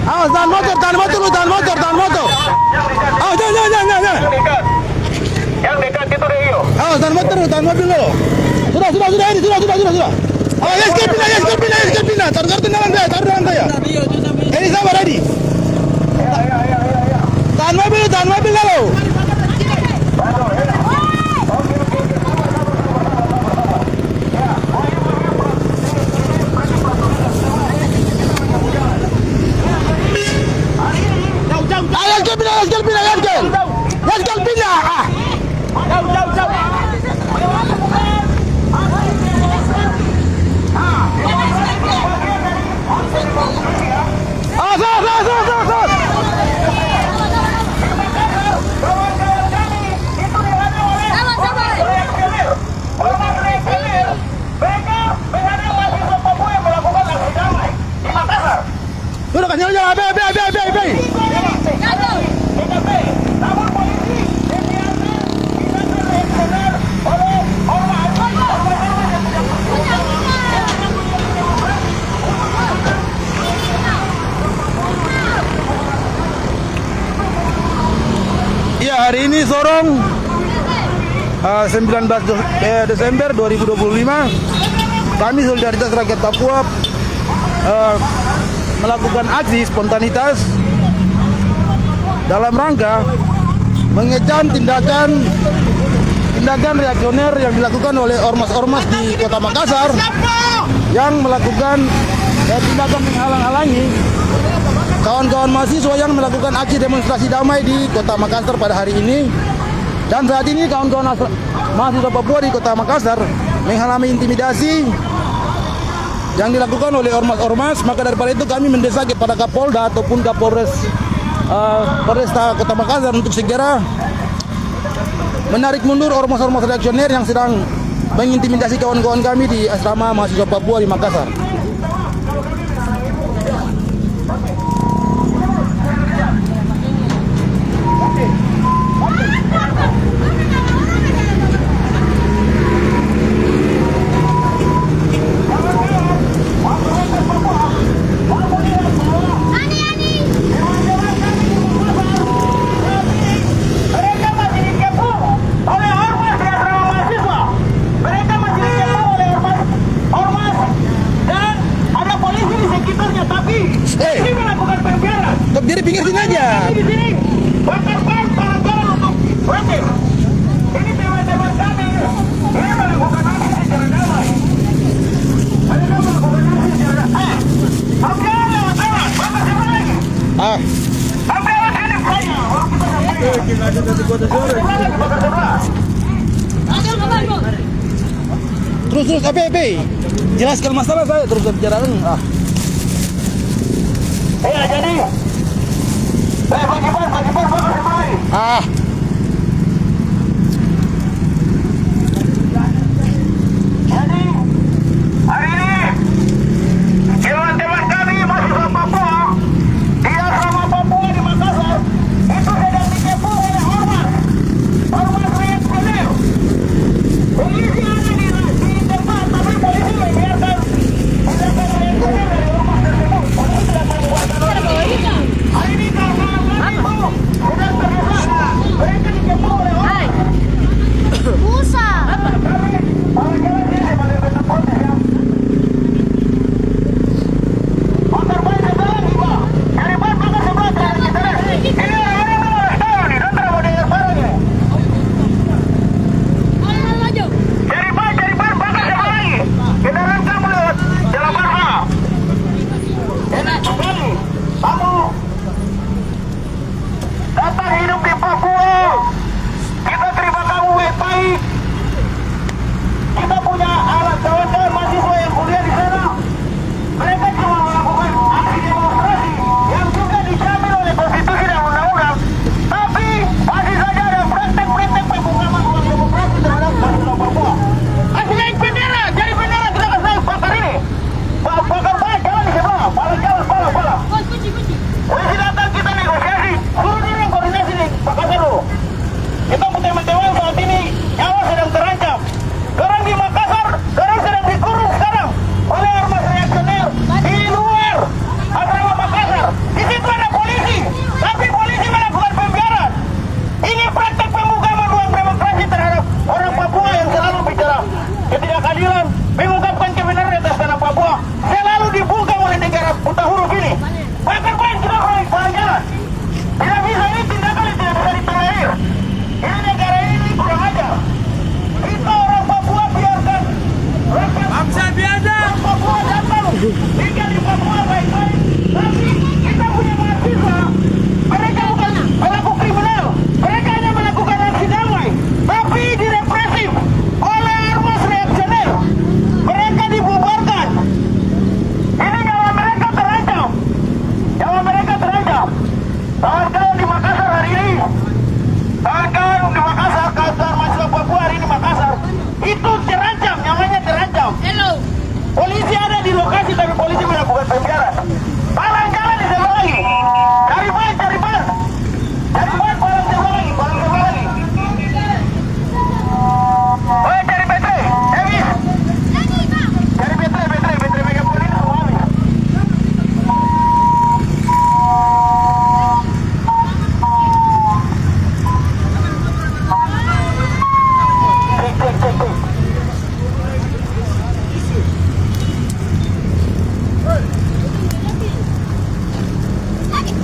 Awas, tahan motor lu, tahan motor. Awas, jangan. Yang dekat itu Rio. Awas, tahan mobil lu. Sudah. Awas, escape pindah. Taruh dalam saya. Ini sabar, Edi. Tahan mobil lu. Let's pindah. Jauh. Sudah kan jalan, bay. Namun polisi oleh Ya, hari ini Sorong 19 Desember 2025 kami Solidaritas Rakyat Papua melakukan aksi spontanitas dalam rangka mengecam tindakan reaksioner yang dilakukan oleh ormas-ormas di Kota Makassar yang melakukan tindakan menghalang-halangi kawan-kawan mahasiswa yang melakukan aksi demonstrasi damai di Kota Makassar pada hari ini. Dan saat ini kawan-kawan mahasiswa Papua di Kota Makassar mengalami intimidasi yang dilakukan oleh ormas-ormas. Maka daripada itu kami mendesak kepada Kapolda ataupun Kapolres Polresta Kota Makassar untuk segera menarik mundur ormas-ormas reaksioner yang sedang mengintimidasi kawan-kawan kami di asrama mahasiswa Papua di Makassar. Berdiri pinggir sini aja. di sini bakar ban barang-barang untuk protes. Ini teman-teman kami ini melakukan aksi secara damai. Mereka melakukan aksi secara damai. Oke, lewat, bakar siapa lagi? Sampai lewat sini saya. Terus apa? Jelaskan masalah saya terus bicarakan. Jadi bagi ban Jadi hari ini teman-teman kami mahasiswa Papua di asrama Papua di Makassar itu sedang dikepu oleh ormas reaksioner. Polisi ada di tempat, tapi polisi membiarkan tindakan reaksioner dari ormas tersebut. Polisi tidak membuat hari ini karena itu sudah terdesak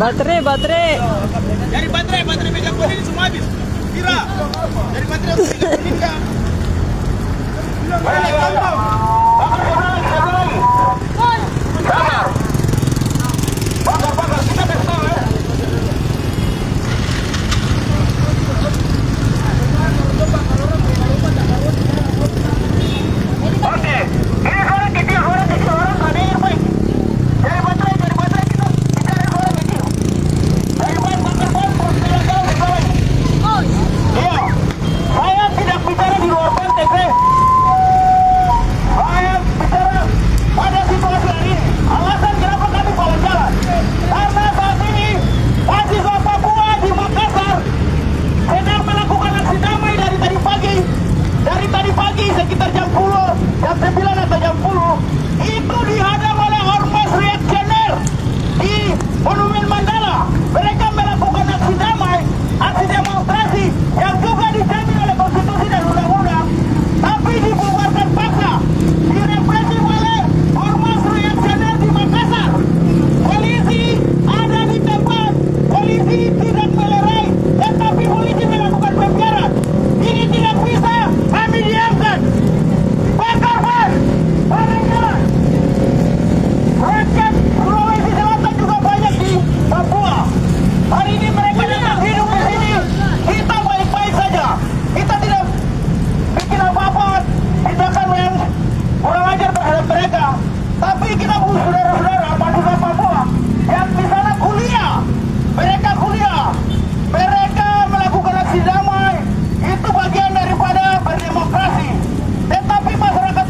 Baterai. Dari baterai megang kuning ini semua habis. Kira. Dari baterai megang kuning enggak. Balik kampung. Satu lagi. Sabar. Bakar, kita pistol ya. Oke, ini suara kecil, orang tak dengar baik. Dari baterai kita bicara suara kecil. Dari bakar terus bilang jauh di bawah. Iya, saya tidak bicara di luar konteks, saya bicara pada situasi hari ini. Alasan kenapa kami bawa jalan, karena saat ini mahasiswa Papua di Makassar sedang melakukan aksi damai dari tadi pagi. Dari tadi pagi sekitar jam 9 atau jam 10 itu dihadang oleh ormas reaksioner di Monumen Mandala. Mereka melakukan aksi damai, aksi demonstrasi yang juga dijamin oleh konstitusi dan undang-undang, tapi dibubarkan paksa, direpresi oleh ormas reaksioner di Makassar. Polisi ada di tempat, polisi tidak melerai, tetapi polisi melakukan pembiaran. Ini tidak bisa kami diamkan. Bakar ban, barang jalan. Rakyat Sulawesi Selatan juga banyak di Papua. Hari ini mereka datang hidup di sini. Kita baik-baik saja. Kita tidak bikin apa-apa tindakan yang kurang ajar terhadap mereka. Tapi kita butuh saudara-saudara mahasiswa Papua yang di sana kuliah. Mereka kuliah. Mereka melakukan aksi damai. Itu bagian daripada berdemokrasi. Tetapi masyarakat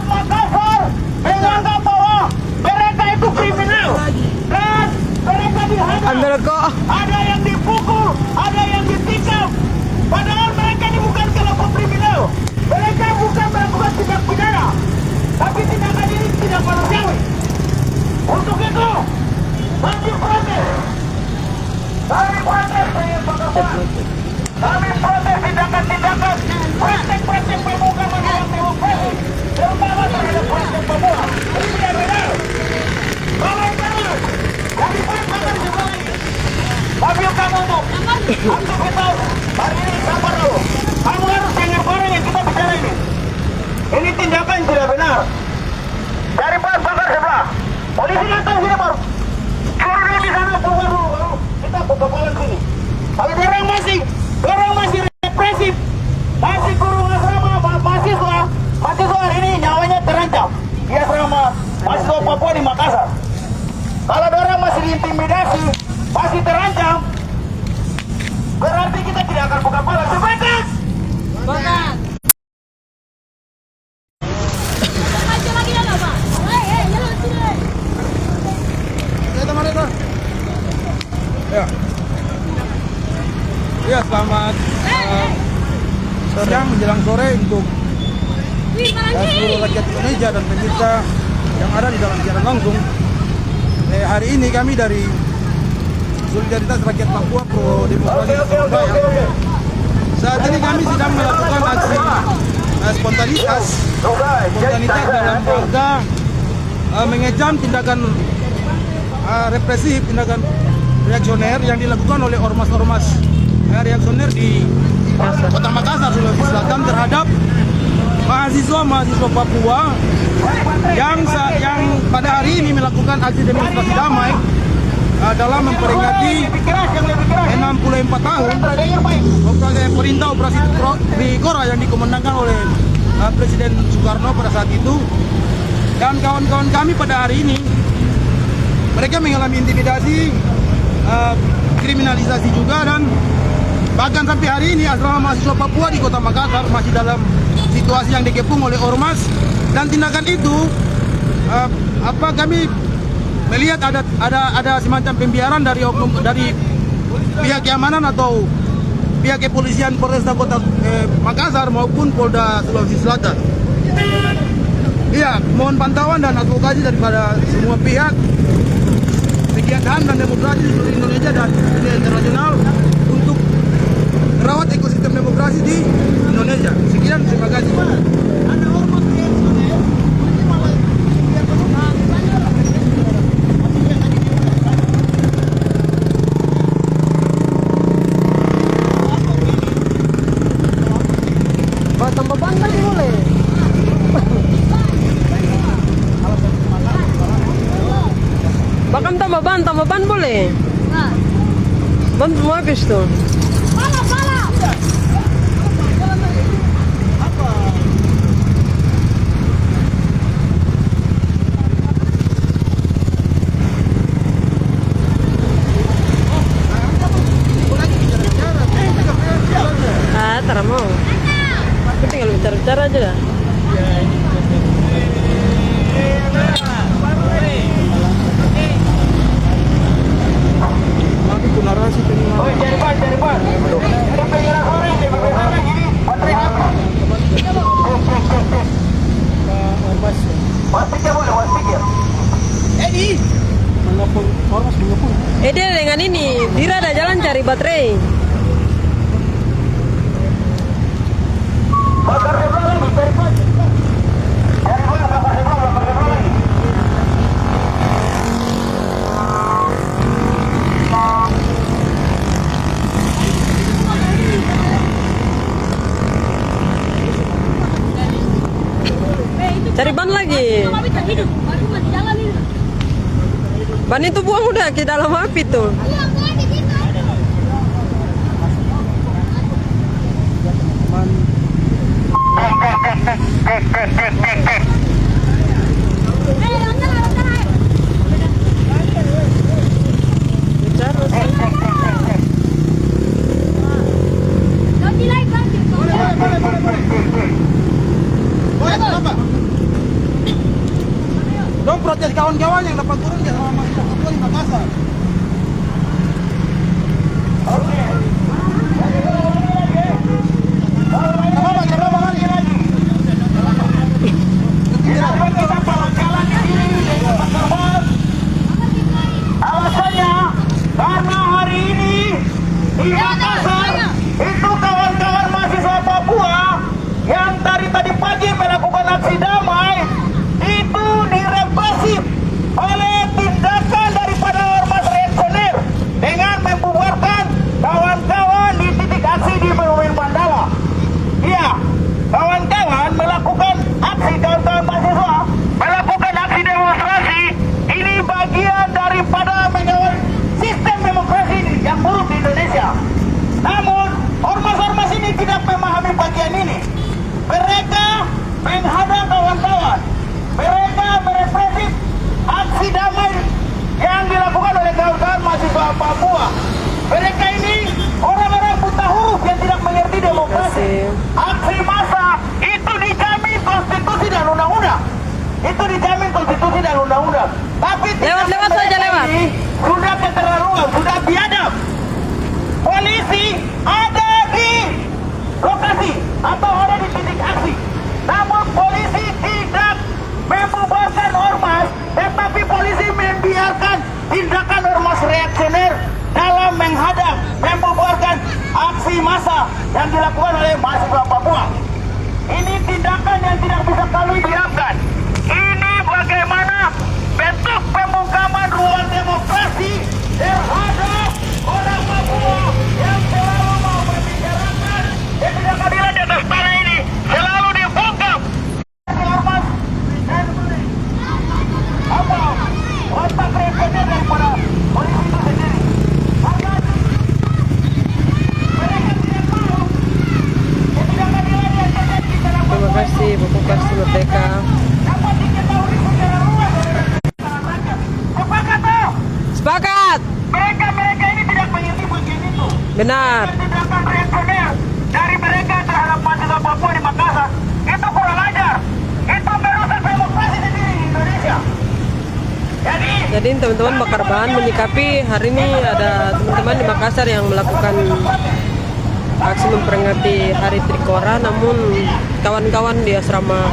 Makassar menganggap bahwa mereka itu kriminal dan mereka dihadang. Ada yang dipukul, ada yang ditikam. Padahal mereka ini bukan kelompok kriminal. Mereka bukan melakukan tindak pidana. Tapi tindakan ini tidak manusiawi. Untuk itu, kami protes. Kami protes, saya Bapak. Kami protes tindakan-tindakan praktek-praktek pemuka menolak demokrasi, terutama terhadap praktek Papua. Ini tidak benar. Kawan-kawan, kami bakar juga lagi. Mobil kamu untuk aktivitas hari ini sabar dulu. Kamu harus dengar barang yang kita bicara ini. Ini tindakan tidak benar. Dari pas bakar sebelah, polisi datang sini baru. Suruh di sana keluar dulu, baru kita buka jalan sini. Tapi orang masih represif, masih kurung asrama mahasiswa hari ini nyawanya terancam di asrama mahasiswa Papua di Makassar. Kalau orang masih diintimidasi, masih terancam, berarti kita tidak akan buka pala. Sebatas! Bakar. Ya, selamat siang menjelang sore untuk seluruh rakyat Indonesia dan pemirsa yang ada di dalam siaran langsung. Hari ini kami dari Solidaritas Rakyat Papua Pro Demokrasi Surabaya. Saat ini kami sedang melakukan aksi spontanitas dalam rangka mengecam tindakan represif, tindakan reaksioner yang dilakukan oleh ormas-ormas reaksioner di Kota Makassar, Sulawesi Selatan terhadap mahasiswa Papua yang pada hari ini melakukan aksi demonstrasi damai dalam memperingati 64 tahun perintah operasi Trikora yang dikomandangkan oleh Presiden Soekarno pada saat itu. Dan kawan-kawan kami pada hari ini mereka mengalami intimidasi, kriminalisasi juga, dan bahkan sampai hari ini asrama mahasiswa Papua di Kota Makassar masih dalam situasi yang dikepung oleh ormas. Dan tindakan itu kami melihat ada semacam pembiaran dari pihak keamanan atau pihak kepolisian Polresta Kota Makassar maupun Polda Sulawesi Selatan. Iya, mohon pantauan dan advokasi daripada semua pihak pegiat HAM dan demokrasi di seluruh Indonesia dan dunia internasional untuk merawat ekosistem demokrasi di Indonesia. Sekian, terima kasih. boleh. Bahkan tambah ban boleh. Ban semua habis tuh. Ah, tak mau. Aku tinggal bicara-bicara aja dah. Nanti ku narasi pengen. Oh, cari ban. Ini pengen sore, ini baterai apa? Waspikir boleh, waspikir. Edi. Mengapun ormas mengapun. Dia dengan ini, Dira ada jalan cari baterai. Bakar sebelah lagi, cari ban. Cari ban, bakar sebelah lagi. Cari ban lagi. Ban itu buang udah ke dalam api tuh. Dong protes kawan-kawan yang dapat turun ke sama Mas Papua di Makassar. Alasannya karena hari ini di Makassar itu kawan-kawan mahasiswa Papua yang dari tadi pagi melakukan aksi damai itu direpresif oleh tindakan daripada ormas reaksioner dengan membubarkan kawan-kawan di titik aksi di Monumen Mandala. Iya, kawan-kawan melakukan aksi, kawan-kawan mahasiswa melakukan aksi demonstrasi. Ini bagian daripada mengawal sistem demokrasi yang buruk di Indonesia. Namun, ormas-ormas ini tidak memahami bagian ini. Mereka menghadang kawan-kawan. Mereka merepresif aksi damai yang dilakukan oleh kawan-kawan mahasiswa Papua. Mereka ini orang-orang buta huruf yang tidak mengerti demokrasi. Aksi massa itu dijamin konstitusi dan undang-undang. Itu dijamin konstitusi dan undang-undang. Tapi Lewat saja, lewat. ini sudah keterlaluan, sudah biadab. Polisi ada di lokasi atau ada di titik aksi. Namun polisi tidak membubarkan ormas, tetapi polisi membiarkan tindakan ormas reaksioner dalam menghadang, membubarkan aksi massa yang dilakukan oleh mahasiswa Papua. Ini tindakan yang tidak bisa kami biarkan. Ini bagaimana bentuk pembungkaman ruang demokrasi terhadap orang Papua yang selalu mau membicarakan ketidakadilan di atas tanah ini selalu dibungkam. Ormas dan apa otak reaksioner daripada polisi itu sendiri. Karena mereka tidak tahu ketidakadilan yang terjadi di dalam Terima kasih Bapak Pasti Merdeka. dapat diketahui secara luas oleh masyarakat. Sepakat toh? Sepakat. Mereka ini tidak mengerti bagian itu. Benar. Tindakan reaksioner dari mereka terhadap mahasiswa Papua di Makassar itu kurang ajar. Itu merusak demokrasi sendiri di Indonesia. Jadi teman-teman bakar bahan menyikapi hari ini ada teman-teman di Makassar yang melakukan aksi memperingati Hari Trikora, namun kawan-kawan di asrama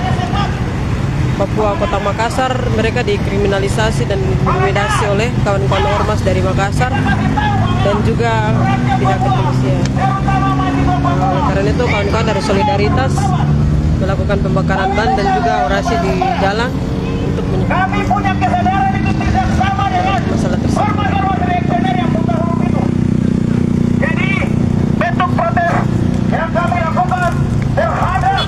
Papua Kota Makassar mereka dikriminalisasi dan diintimidasi oleh kawan-kawan ormas dari Makassar dan juga pihak kepolisian. Karena itu kawan-kawan dari Solidaritas melakukan pembakaran ban dan juga orasi di jalan untuk menyikapi Kami punya kesadaran itu tidak sama dengan masalah tersebut. ormas-ormas reaksioner yang buta huruf itu. Jadi bentuk protes yang kami lakukan terhadap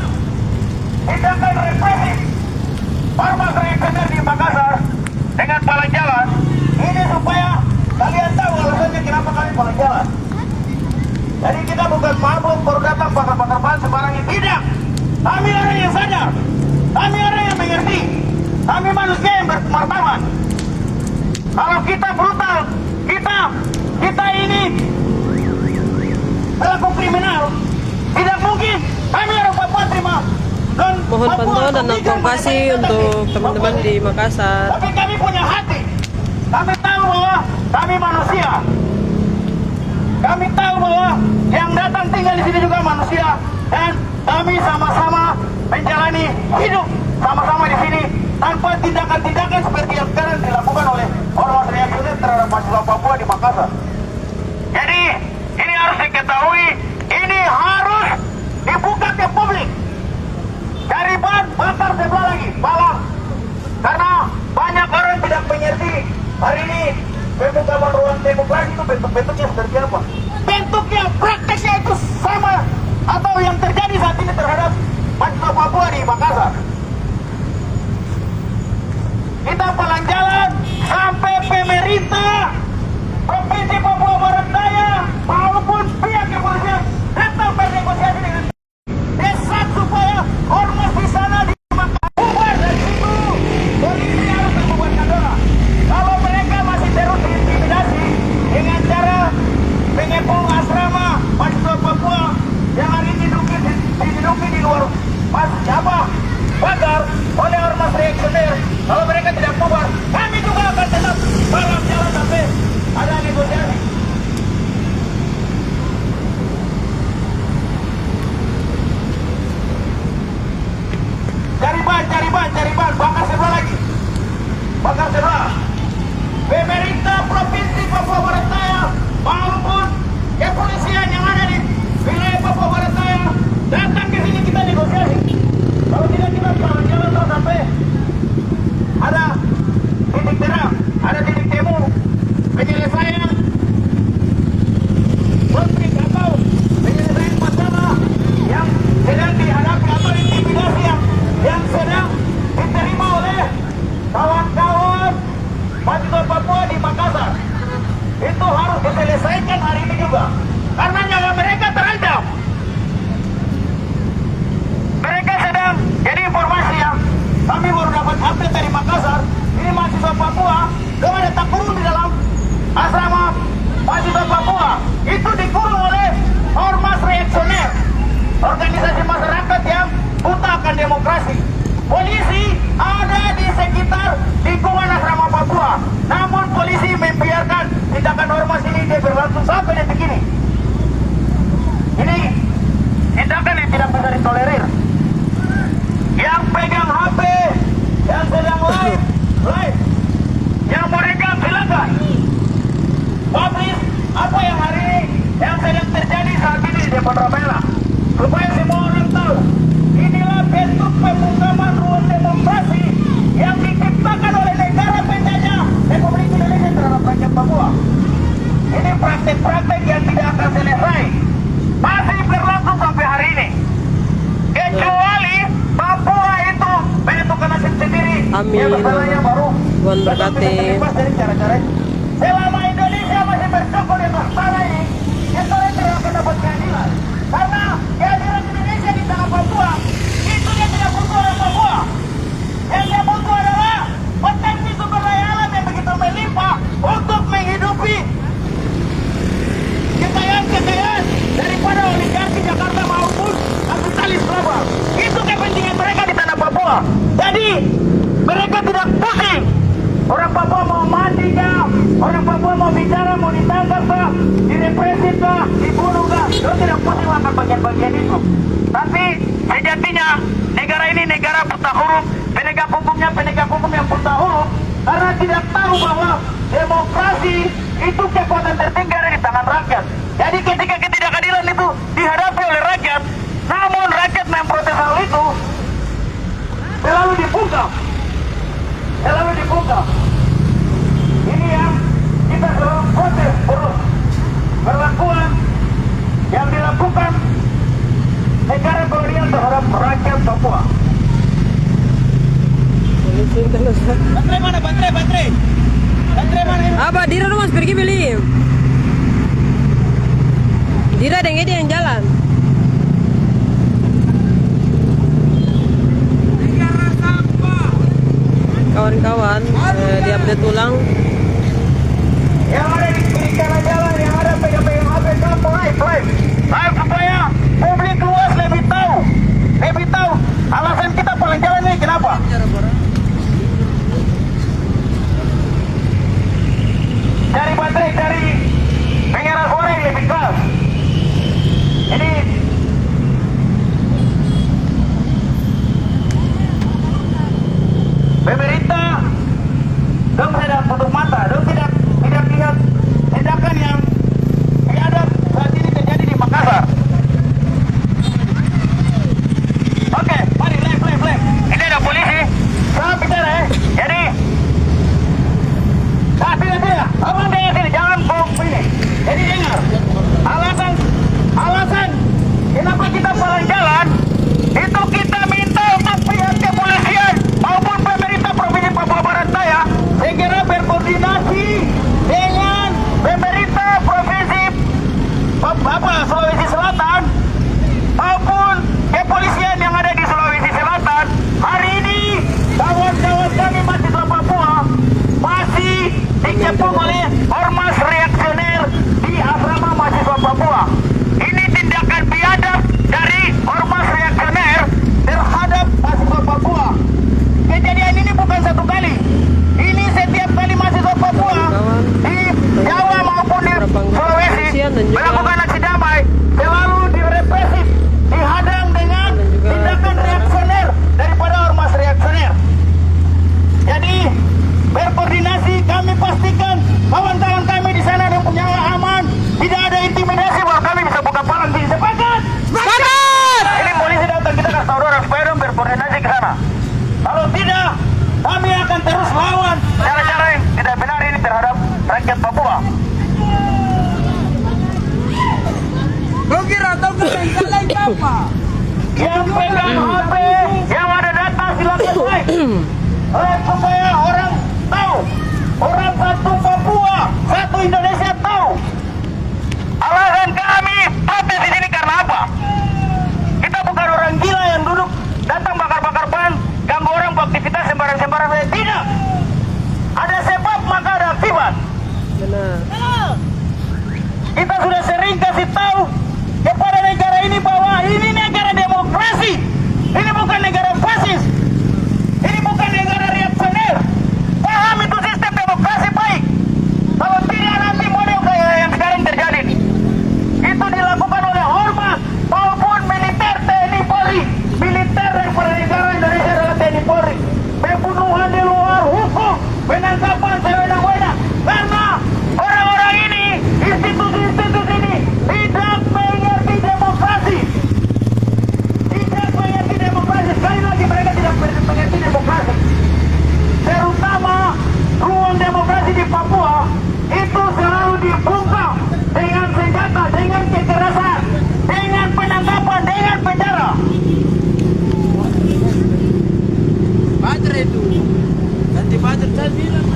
Kami manusia yang bermartabat. Kalau kita brutal, kita ini pelaku kriminal, tidak mungkin kami orang Papua terima. Mohon pantauan dan advokasi untuk teman-teman di Makassar. Tapi kami punya hati. Kami tahu bahwa kami manusia. Kami tahu bahwa yang datang tinggal di sini juga manusia, dan kami sama-sama menjalani hidup sama-sama di sini tanpa tindakan-tindakan seperti yang sekarang dilakukan oleh ormas reaksioner terhadap mahasiswa Papua di Makassar. Jadi ini harus diketahui, ini harus dibuka ke publik. Dari ban bakar sebelah lagi, balang. Karena banyak orang tidak mengerti hari ini pembukaan ruang demokrasi itu bentuk-bentuknya seperti apa. Bentuknya, prakteknya itu sama atau yang terjadi saat ini terhadap mahasiswa Papua di Makassar. Kita pelan jalan sampai pemerintah Provinsi Papua Barat Daya maupun pihak kepolisian datang bernegosiasi dengan desat supaya ormas di sana bubar dari situ. Polisi harus membubarkan orang. Kalau mereka masih terus diintimidasi dengan cara mengepung asrama mahasiswa Papua yang hari ini diduduki di luar bakar oleh ormas reaksioner, kalau mereka tidak bubar, kami juga akan tetap malam jalan sampai ada negosiasi. Cari ban, bakar sebelah lagi. Bakar sebelah. Pemerintah Provinsi Papua Barat Daya maupun kepolisian yang ada di wilayah Papua Barat Daya datang ke sini, kita negosiasi. Kalau tidak kita jalan terus sampai ada titik terang, ada titik temu penyelesaian konflik atau penyelesaian masalah yang sedang dihadapi atau intimidasi yang sedang diterima oleh kawan-kawan mahasiswa Papua di Makassar. Itu harus diselesaikan hari ini juga, karena nyawa mereka terancam. Mereka sedang, jadi informasi yang kami baru dapat update dari Makassar, ini mahasiswa Papua kemudian tak kurung di dalam asrama mahasiswa Papua, itu dikurung oleh ormas reaksioner, organisasi masyarakat yang buta akan demokrasi. Polisi ada di sekitar lingkungan asrama Papua, namun polisi membiarkan tindakan ormas ini dia berlangsung sampai detik ini. Ini tindakan yang tidak bisa ditolerir. Yang pegang HP, yang sedang live, yang mereka silakan publish apa yang hari ini yang sedang terjadi saat ini di depan Ramayana, supaya semua orang tahu inilah bentuk pembungkaman ruang demokrasi yang diciptakan oleh negara penjajah Republik Indonesia terhadap rakyat Papua. Ini praktek-praktek yang tidak akan selesai, masih berlangsung sampai hari ini, kecuali Papua itu menentukan nasib sendiri. Amin. Ya, masalahnya baru Tuhan berkati. dari cara-cara. Selama Indonesia masih bersyukur di atas tanah ini, kita tidak akan dapat keadilan. Karena keadilan Indonesia di tanah Papua itu dia tidak butuh orang Papua. Yang dia butuh adalah potensi sumber daya alam yang begitu melimpah untuk menghidupi kekayaan daripada oligarki Jakarta maupun kapitalis global. Itu kepentingan mereka di tanah Papua. Jadi mereka tidak pusing orang Papua mau mati kah, orang Papua mau bicara, mau ditangkap kah, direpresi kah, dibunuh kah, itu tidak pusing akan bagian-bagian itu. Tapi sejatinya negara ini negara buta huruf, penegak hukum yang buta huruf, karena tidak tahu bahwa demokrasi itu kekuatan tertinggi ada di tangan rakyat. Jadi ketika ketidakadilan itu dihadapi oleh rakyat, namun rakyat memprotes hal itu, selalu dibungkam. Ini yang kita selalu protes terus, perlakuan yang dilakukan negara kolonial terhadap rakyat Papua. Baterai mana? Baterai mana ini? Apa? Dira lu mas pergi beli. Dira dengan dia yang jalan. kawan-kawan, diupdate ulang. Yang ada di kiri kanan jalan, yang ada pegang-pegang HP, kamu live supaya publik luas lebih tahu alasan kita paling jalan ini kenapa. Cari baterai, cari pengeras suara yang lebih keras. Ini pemerintah dong tidak tutup mata, dong tidak lihat tindakan yang biadab saat ini terjadi di Makassar. Oke, mari live. Ini ada polisi. Saya bicara Jadi tidak. Abang dengar sini, jangan bohong ini. Jadi dengar. Alasan kenapa kita palang jalan itu kita minta untuk pihak kepolisian maupun pemerintah Provinsi Papua Barat Daya segera berkoordinasi dengan pemerintah Provinsi Sulawesi Selatan maupun kepolisian yang ada di Sulawesi Selatan. Hari ini kawan-kawan kami mahasiswa Papua masih dikepung oleh ormas reaksioner di asrama mahasiswa Papua. Ini tindakan biadab dari ormas reaksioner terhadap mahasiswa Papua. Kejadian ini bukan satu kali. Ini setiap kali mahasiswa Papua di Jawa maupun di Sulawesi melakukan aksi damai selalu direpresif, dihadang dengan tindakan reaksioner daripada ormas reaksioner. Jadi berkoordinasi, kami pastikan kawan-kawan kami di sana dan punya aman, tidak ada intimidasi bahwa kami bisa buka palang di sepakat. Ini polisi datang, kita kasih tahu orang supaya dong berkoordinasi ke sana. Kalau tidak, kami akan terus lawan cara-cara yang tidak benar ini terhadap rakyat Papua. Yang pegang HP, yang ada data silakan like. Supaya orang tahu, orang satu Papua, satu Indonesia tahu. Alasan kami protes di sini karena apa? Kita bukan orang gila yang duduk datang bakar-bakar ban, ganggu orang beraktivitas sembarang-sembarang. Tidak. Ada sebab maka ada akibat. Benar. Kita sudah sering kasih tahu kepada negara ini bahwa ini negara demokrasi. Ini bukan negara fasis. Ini bukan negara reaksioner. Paham itu sistem demokrasi baik. Kalau tidak nanti model kayak yang sekarang terjadi. Itu dilakukan oleh ormas maupun militer TNI Polri. Militer daripada negara Indonesia adalah TNI Polri. Pembunuhan di luar hukum, penangkapan sewenang-wenang. Karena orang-orang ini, institusi-institusi ini tidak mengerti demokrasi. Tidak mengerti demokrasi. Sekali lagi mereka tidak mengerti demokrasi. Terutama ruang demokrasi di Papua itu selalu dibungkam dengan senjata, dengan kekerasan, dengan penangkapan, dengan penjara. Baterai itu. Ganti baterai saya bilang.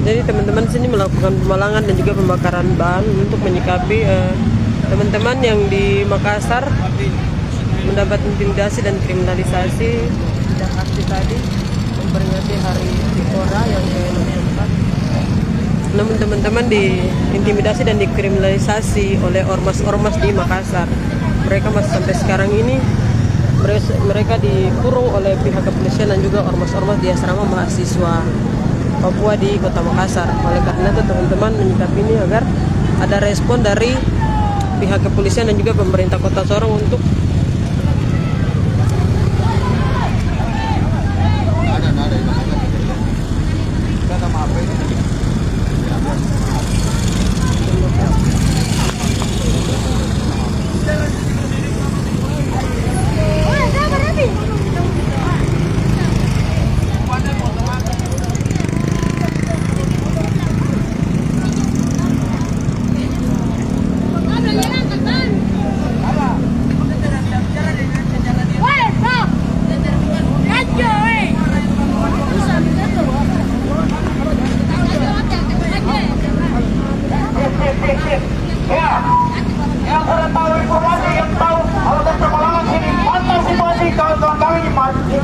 Jadi teman-teman sini melakukan pemalangan dan juga pembakaran ban untuk menyikapi teman-teman yang di Makassar mendapat intimidasi dan kriminalisasi sejak aksi tadi memperingati Hari Trikora yang ke-64. Namun teman-teman diintimidasi dan dikriminalisasi oleh ormas-ormas di Makassar. Mereka masih sampai sekarang ini mereka dikurung oleh pihak kepolisian dan juga ormas-ormas di asrama mahasiswa Papua di Kota Makassar. Oleh karena itu teman-teman menyikapi ini agar ada respon dari pihak kepolisian dan juga pemerintah Kota Sorong untuk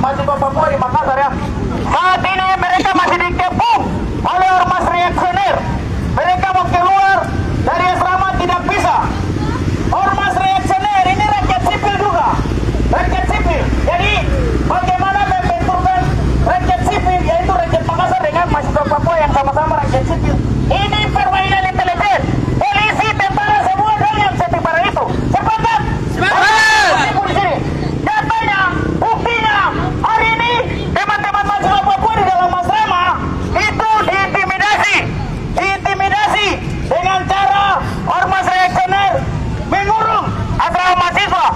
mahasiswa Papua di Makassar ya. Saat ini mereka masih dikepung oleh ormas reaksioner. Mereka mau keluar dari asrama tidak bisa. Ormas reaksioner ini rakyat sipil juga, rakyat sipil. Jadi bagaimana membenturkan rakyat sipil, yaitu rakyat Makassar dengan mahasiswa Papua yang sama-sama rakyat sipil? Ini permainan intelijen. Polisi, tentara, semua dalam setimpara itu. Sepakat? Di sini. Datanya, buktinya, hari ini teman-teman mahasiswa Papua di dalam asrama itu diintimidasi dengan cara ormas reaksioner mengurung asrama mahasiswa.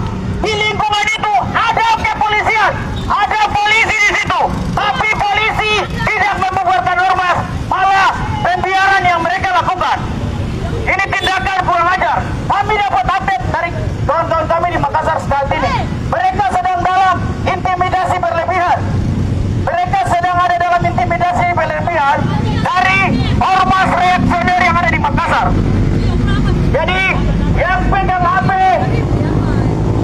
Di lingkungan itu ada kepolisian, ada polisi di situ, tapi polisi tidak membubarkan ormas, malah pembiaran yang mereka lakukan. Ini tindakan kurang ajar. Kami dapat update dari kawan-kawan kami di Makassar saat ini. Mereka sedang dalam intimidasi berlebihan. Mereka sedang ada dalam intimidasi berlebihan dari ormas reaksioner yang ada di Makassar. Jadi yang pegang HP,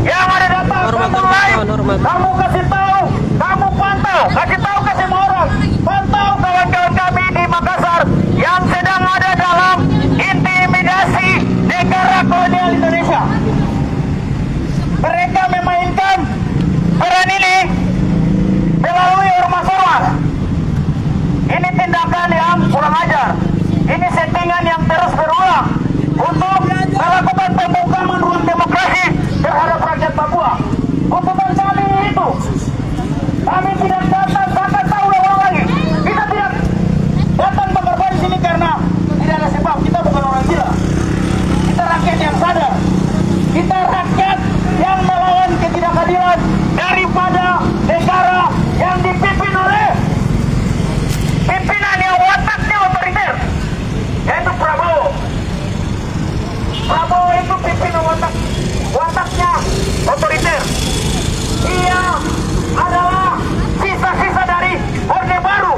yang ada data, kamu live, kamu kasih tahu, kamu pantau, kasih tahu ke semua orang, pantau kawan-kawan kami di Makassar yang sedang ada dalam intimidasi negara kolonial Indonesia. Mereka memainkan peran ini melalui ormas-ormas. Ini tindakan yang kurang ajar. Ini settingan yang terus berulang untuk melakukan pembungkaman ruang demokrasi terhadap rakyat Papua. Tuntutan kami itu, kami tidak datang tahu ulang lagi. Kita tidak datang bekerja di sini karena tidak ada sebab. Kita bukan orang gila. Kita rakyat yang sadar. Kita rakyat yang melawan ketidakadilan daripada negara yang dipimpin oleh pimpinan yang wataknya otoriter, yaitu Prabowo. Prabowo itu pimpinan wataknya otoriter. Dia adalah sisa-sisa dari Orde Baru.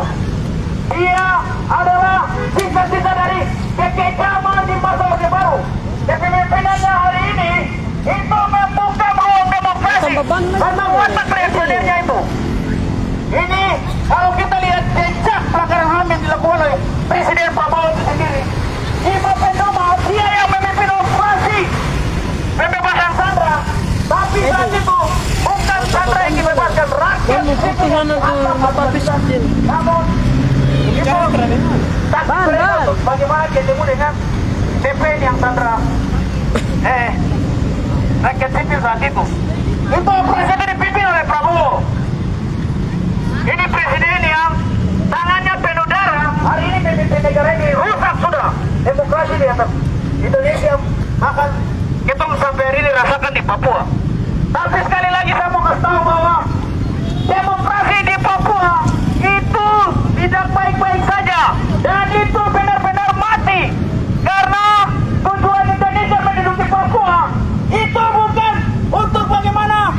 Dia adalah sisa-sisa dari kekejaman di masa Orde Baru. Kepemimpinannya hari ini itu membuka ruang demokrasi karena watak reaksionernya itu. Ini kalau kita lihat jejak pelanggaran HAM yang dilakukan oleh Presiden Prabowo itu sendiri. Di Mapendoma dia yang memimpin operasi pembebasan Sandra, tapi saat itu bukan Sandra yang dibebaskan, rakyat sipil kecil. Namun itu tak berikut bagaimana ketemu dengan DPN yang Sandra rakyat sipil saat itu. Itu operasi itu dipimpin oleh Prabowo. Ini presiden yang tangannya penuh darah. Hari ini pemimpin negara ini rusak sudah demokrasi di atas Indonesia, akan kita sampai hari ini rasakan di Papua. Tapi sekali lagi saya mau kasih tahu bahwa demokrasi di Papua itu tidak baik-baik saja, dan itu benar-benar mati karena tujuan Indonesia menduduki Papua itu bukan untuk bagaimana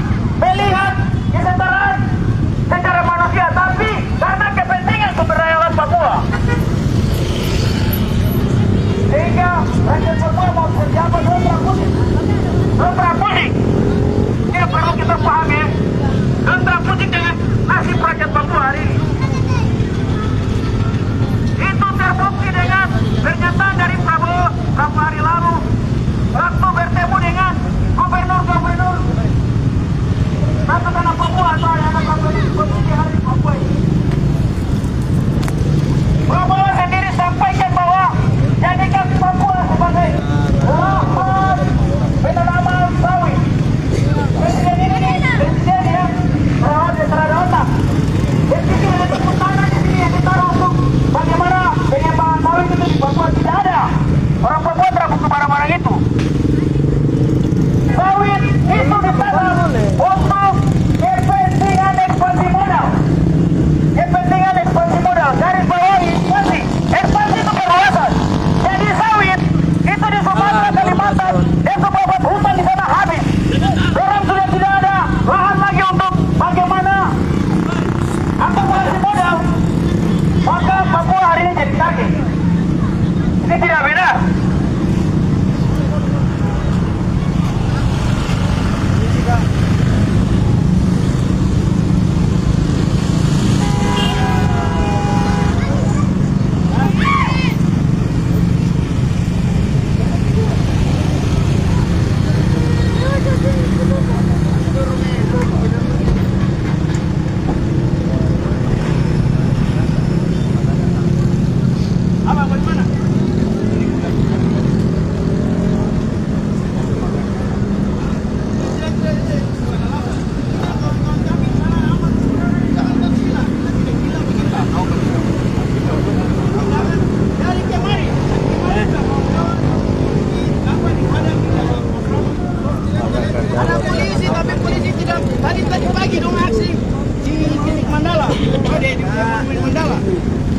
Mandala.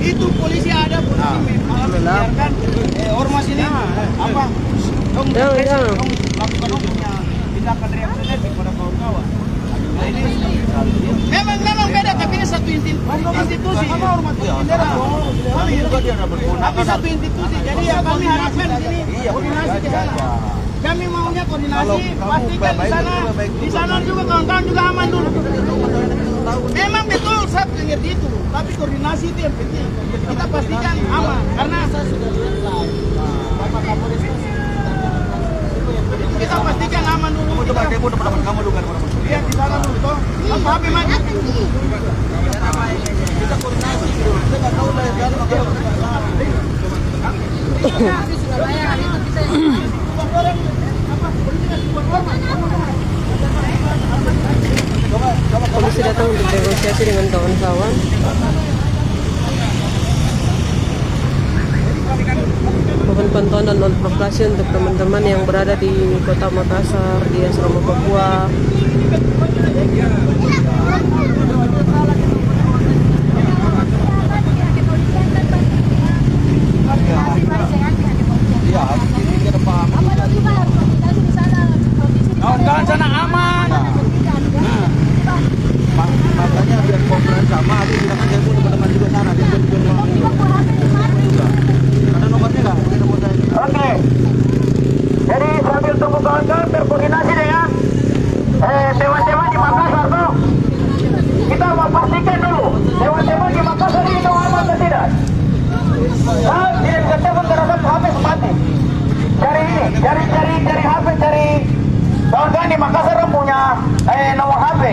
Itu polisi ada, polisi malah membiarkan ormas ini apa? Dong, Jangan. lakukan punya tindakan reaksioner kepada kawan-kawan. Nah, ini memang beda, tapi ini satu institusi. Sama ormas bendera. Tapi satu institusi. Jadi ya kami harapkan di sini koordinasi ke sana. Kami maunya koordinasi, pastikan di sana juga kawan-kawan juga aman dulu. Memang betul saya mengerti itu, tapi koordinasi itu yang penting. Kita pastikan aman, karena kita pastikan aman dulu. Coba demo teman-teman kamu dulu kan. Lihat di sana dulu toh. Apa HP mati? Kita koordinasi dulu. Kita nggak tahu lah ya. Polisi datang untuk negosiasi dengan kawan-kawan. Mohon pantauan dan notifikasi untuk teman-teman yang berada di Kota Makassar, di asrama Papua. Kawan-kawan sana aman. Makanya biar komplain sama, aku bilang aja pun teman-teman juga sana. Dia juga ada nomornya nggak? Nomor saya. Oke. Jadi sambil tunggu kawan-kawan berkoordinasi dengan dewan-dewan di Makassar tuh. Kita mau pastikan dulu dewan-dewan di Makassar ini aman atau tidak. Nah, tidak bisa telepon terhadap HP mati. Cari ini, cari HP, cari kawan-kawan di Makassar yang punya nomor HP.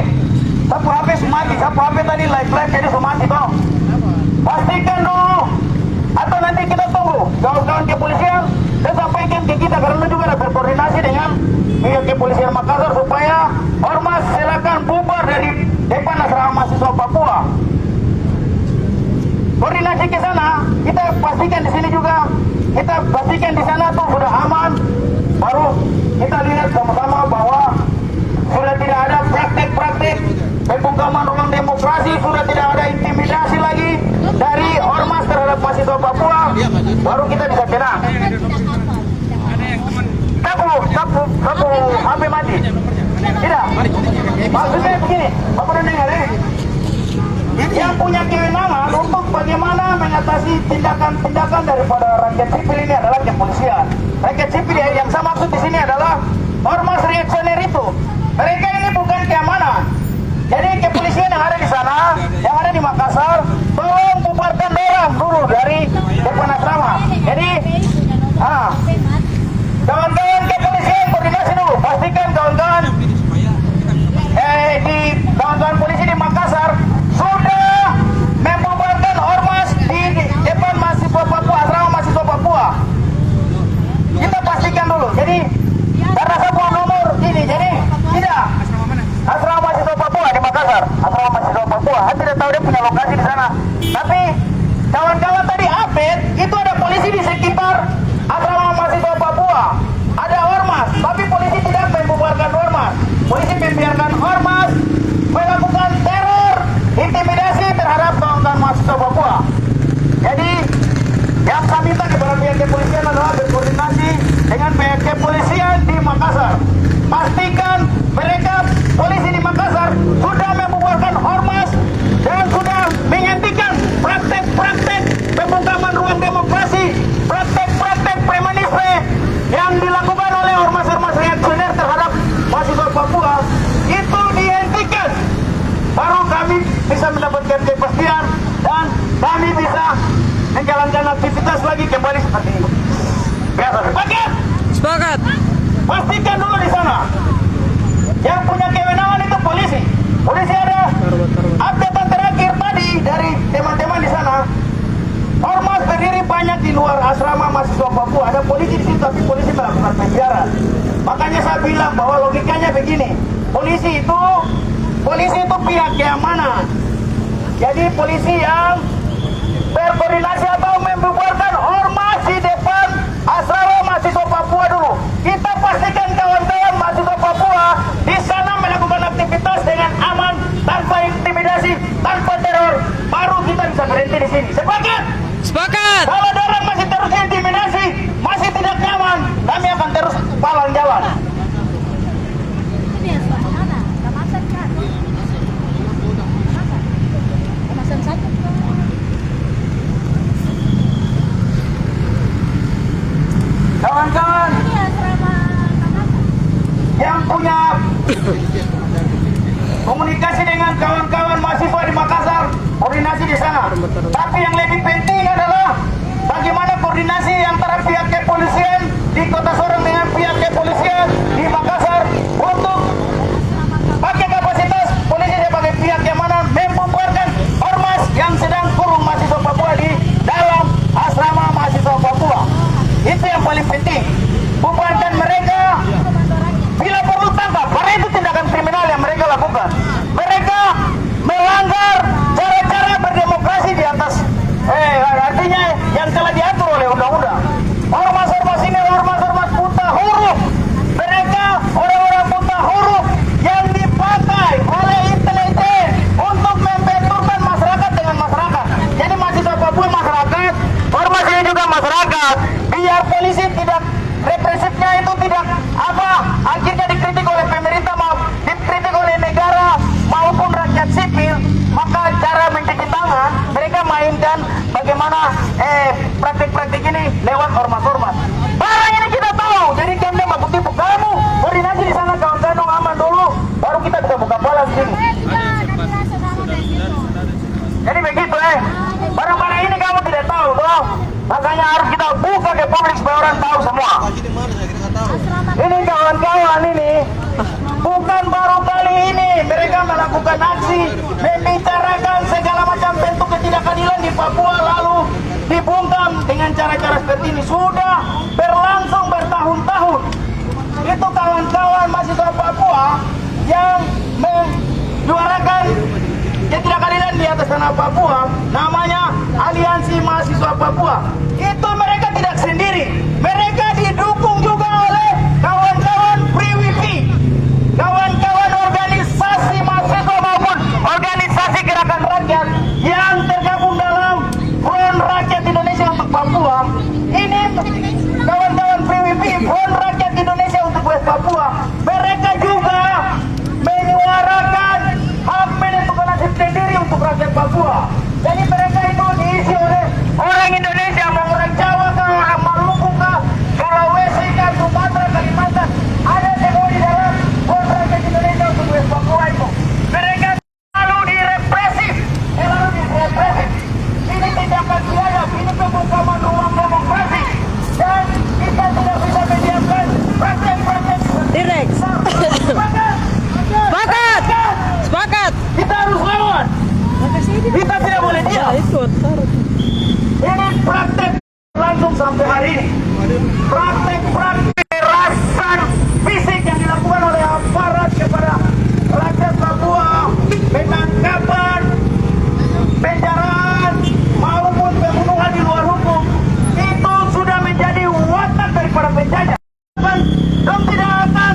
Satu HP mati, satu HP tadi live jadi mati toh. Pastikan dulu. Atau nanti kita tunggu kawan-kawan kepolisian dan sampaikan ke kita, karena juga ada berkoordinasi dengan pihak kepolisian Makassar supaya ormas silakan bubar dari depan asrama mahasiswa Papua. Koordinasi ke sana, kita pastikan di sini juga, kita pastikan di sana tuh sudah aman, baru kita lihat sama-sama bahwa sudah tidak ada praktek-praktek pembungkaman ruang demokrasi, sudah tidak ada intimidasi lagi dari ormas terhadap mahasiswa Papua, baru kita bisa tenang. Satu HP mati. Tidak. Maksudnya begini, Bapak dan dengar yang punya kewenangan untuk bagaimana mengatasi tindakan-tindakan daripada rakyat sipil ini adalah kepolisian. Rakyat sipil yang saya maksud di sini adalah ormas reaksioner itu. Mereka ini bukan keamanan. Jadi kepolisian yang ada di sana, yang ada di Makassar, tolong bubarkan orang dulu dari depan asrama. Jadi, kawan-kawan kepolisian koordinasi dulu, pastikan kawan-kawan di kawan-kawan polisi di Makassar sudah membubarkan ormas di depan mahasiswa Papua, asrama mahasiswa Papua. Kita pastikan dulu. Jadi karena saya punya nomor ini, jadi tidak asrama mahasiswa Papua di Makassar, asrama mahasiswa Papua. Saya tidak tahu dia punya lokasi di sana. Tapi kawan-kawan tadi update itu ada polisi di sekitar asrama mahasiswa Papua. Ada ormas, tapi polisi tidak membubarkan ormas. Polisi membiarkan ormas melakukan teror, intimidasi terhadap kawan-kawan mahasiswa Papua. Jadi yang kami minta kepada pihak kepolisian adalah berkoordinasi dengan pihak kepolisian di Makassar. Pastikan mereka polisi di Makassar sudah membubarkan ormas dan sudah menghentikan praktek-praktek pembungkaman ruang demokrasi, praktek-praktek premanisme yang dilakukan oleh ormas-ormas reaksioner terhadap mahasiswa Papua. Itu dihentikan, baru kami bisa mendapatkan kepastian dan kami bisa menjalankan aktivitas lagi kembali seperti biasa. Sepakat. Pastikan dulu di sana. Yang punya kewenangan itu polisi. Polisi ada update terakhir tadi dari teman-teman di sana. Ormas berdiri banyak di luar asrama mahasiswa Papua. Ada polisi di situ, tapi polisi melakukan penjara. Makanya saya bilang bahwa logikanya begini. Polisi itu pihak keamanan. Jadi polisi yang berkoordinasi atau membubarkan ormas di depan asrama mahasiswa Papua dulu. Kita pastikan kawan-kawan mahasiswa Papua di sana melakukan aktivitas dengan aman, tanpa intimidasi, tanpa teror. Baru kita berhenti di sini. Sepakat? Sepakat. Kalau orang masih terus intimidasi, masih tidak nyaman, kami akan terus palang jalan. Ini yang sebelah mana? Kamasan kan? Kamasan satu kan? Kawan-kawan Ini asrama Kamasan. yang punya komunikasi dengan kawan-kawan mahasiswa di Makassar, koordinasi di sana. Tapi yang lebih penting adalah bagaimana koordinasi antara pihak kepolisian di Kota Sorong dengan pihak kepolisian di Makassar untuk pakai kapasitas polisi sebagai pihak yang mana membubarkan ormas yang sedang kurung mahasiswa Papua di dalam asrama mahasiswa Papua. Itu yang paling penting. Bubarkan mereka. Bila perlu tangkap, karena itu tindakan kriminal yang mereka lakukan. Mereka melanggar cara-cara berdemokrasi di atas, artinya yang telah diatur oleh undang-undang. Ormas-ormas ini ormas-ormas buta huruf. Mereka orang-orang buta huruf yang dipakai oleh intelijen untuk membenturkan masyarakat dengan masyarakat. Jadi mahasiswa Papua masyarakat, ormas ini juga masyarakat. Biar polisi tidak represifnya itu tidak akhirnya dikritik oleh pemerintah dikritik oleh negara maupun rakyat sipil, maka cara mencuci tangan mereka mainkan bagaimana praktik-praktik ini lewat ormas-ormas. Barang ini kita tahu, jadi kami tipu kamu koordinasi di sana kawan-kawan aman dulu, baru kita bisa buka bola di sini. Jadi begitu barang-barang ini kamu tidak tahu dong, makanya harus kita buka ke publik supaya orang tahu semua. Ini kawan-kawan ini bukan baru kali ini mereka melakukan aksi membicarakan segala macam bentuk ketidakadilan di Papua lalu dibungkam dengan cara-cara seperti ini. Sudah berlangsung bertahun-tahun. Itu kawan-kawan mahasiswa Papua yang menyuarakan ketidakadilan di atas tanah Papua, namanya Aliansi Mahasiswa Papua. Itu mereka tidak sendiri, mereka didukung juga oleh kawan-kawan PWP, kawan-kawan organisasi mahasiswa maupun organisasi gerakan rakyat yang tergabung dalam Front Rakyat Indonesia untuk Papua. Ini kawan-kawan PWP, Front Rakyat Indonesia untuk West Papua. Mereka juga menyuarakan hak menentukan nasib sendiri untuk rakyat Papua. Jadi mereka itu diisi oleh orang Indonesia, mau orang Jawa, orang Maluku, Sulawesi, Sumatera, Kalimantan, ada semua di dalam Front Rakyat Indonesia untuk West Papua itu. Mereka selalu direpresif. Ini tindakan biadab, ini pembungkaman ruang demokrasi, dan kita tidak bisa mendiamkan praktek-praktek T-Rex. Sepakat! Sepakat. Kita harus lawan. Kita tidak boleh Ya, diam. ikut. Ini praktek langsung sampai hari ini. Praktek-praktek kekerasan fisik yang dilakukan oleh aparat kepada rakyat Papua, penangkapan, penjaraan, maupun pembunuhan di luar hukum, itu sudah menjadi watak daripada penjajah. Dan tidak akan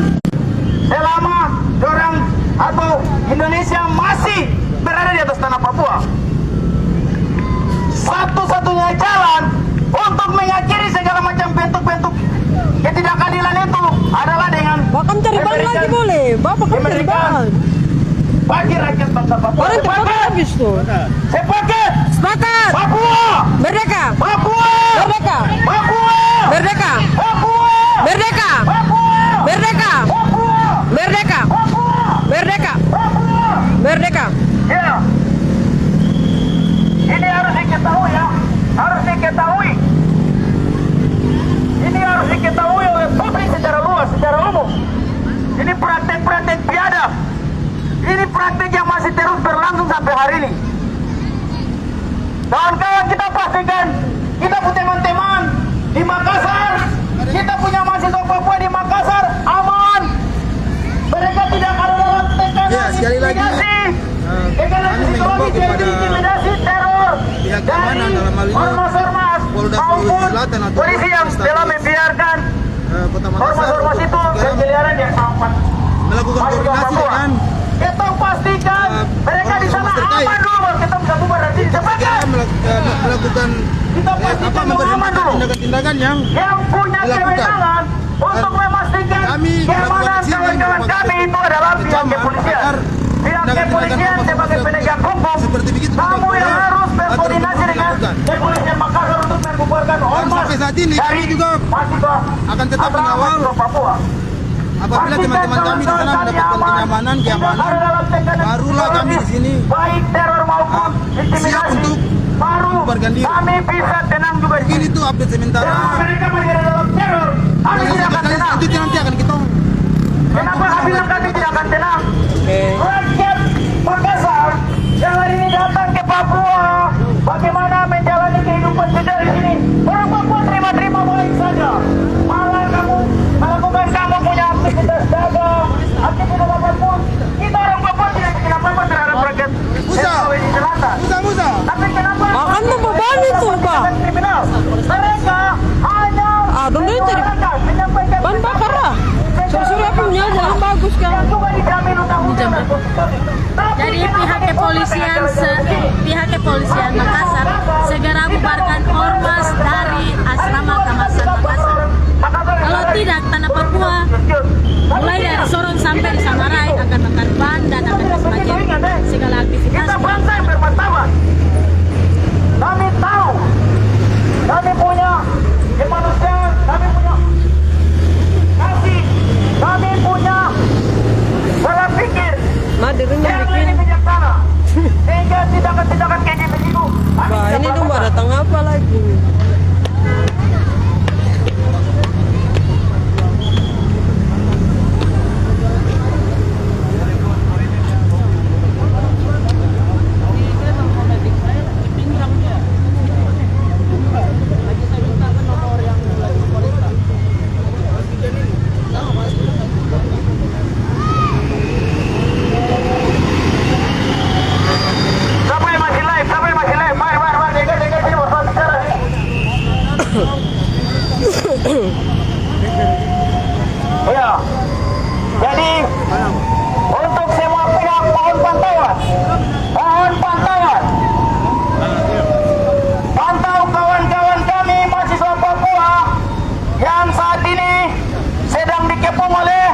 selama orang atau Indonesia masih berada di atas tanah Papua. Satu-satunya jalan untuk mengakhiri segala macam bentuk-bentuk ketidakadilan itu adalah dengan Bahkan cari ban lagi boleh. Bapak kan cari ban. bagi rakyat bangsa Papua. Orang cepat Sepakat! habis tuh. Sepakat! Sepakat. Papua! Merdeka. Papua! Merdeka. Papua! Merdeka. Papua! Merdeka. Papua! Merdeka. Papua! Merdeka. Papua! Merdeka. Papua! Merdeka. Ya. Ini harus diketahui ya. Harus diketahui. Ini harus diketahui oleh publik secara luas, secara umum. Ini praktek-praktek biadab. Ini praktek yang masih terus berlangsung sampai hari ini. Kawan-kawan, kita pastikan kita punya teman-teman di Makassar, kita punya mahasiswa Papua di Makassar aman. Mereka tidak ada dalam tekanan Ya, sekali lagi, intimidasi, tekanan kami psikologis, mengimbau kepada intimidasi, teror pihak dari keamanan dalam hal ini ormas-ormas Polda maupun Sulawesi Selatan atau polisi yang Polresta telah membiarkan Kota Makassar ormas-ormas itu untuk segera berkeliaran di tempat melakukan mahasiswa koordinasi Papua. dengan Kita pastikan mereka di sana ormas terkait. aman dulu baru kita bisa bubar nanti. Sepakat? melakukan tindakan yang punya dilakukan. kewenangan untuk memastikan Kami keamanan melakukan kawan-kawan kami itu adalah pihak kepolisian. Pihak kepolisian sebagai penegak hukum, seperti begitu kamu yang harus berkoordinasi dengan kepolisian Makassar untuk membubarkan Dan ormas sampai saat ini kami dari juga mahasiswa akan tetap asal mengawal mahasiswa Papua. apabila teman-teman kami di sana mendapatkan keamanan, barulah kami di sini baik teror maupun siap intimidasi, untuk baru membubarkan diri. kami bisa tenang juga di Mungkin sini. itu update sementara. Kalau mereka masih ada dalam teror, kami tidak akan tenang. Itu nanti akan kita Kenapa bilang kami tidak akan tenang? Oke. Rakyat Makassar yang hari ini datang ke Papua, bagaimana menjalani kehidupan kita di sini? Orang Papua terima-terima baik saja. Malah kamu melakukan kamu punya aktivitas dagang, aktivitas apapun. Kita orang Papua tidak bikin apa-apa terhadap rakyat Sulawesi Selatan. Musa. Tapi kenapa? Makan membebani tuh, Pak. Kriminal. Mereka hanya Dulu itu menyampaikan ban bakar lah. Suruh-suruh punya jalan bagus kan. juga dijamin undang-undang. Jadi pihak kepolisian Makassar segera bubarkan ormas dari asrama Kamasan Makassar. Kalau tidak, tanah Papua mulai dari Sorong sampai di Samarai akan makan ban dan akan semakin segala aktivitas. Kita bangsa yang bermartabat. Kami tahu, kami punya kemanusiaan, kami punya kasih, kami punya pola pikir Madirin yang yang bikin. lebih bijaksana. Sehingga tindakan-tindakan kayak gitu. Wah, ini tuh mau datang apa lagi? Siapa yang masih live? Siapa yang masih live? Mari, Dega, sini mau bicara. Ya, jadi untuk semua pihak mohon pantauan, pantau kawan-kawan kami mahasiswa Papua yang saat ini sedang dikepung oleh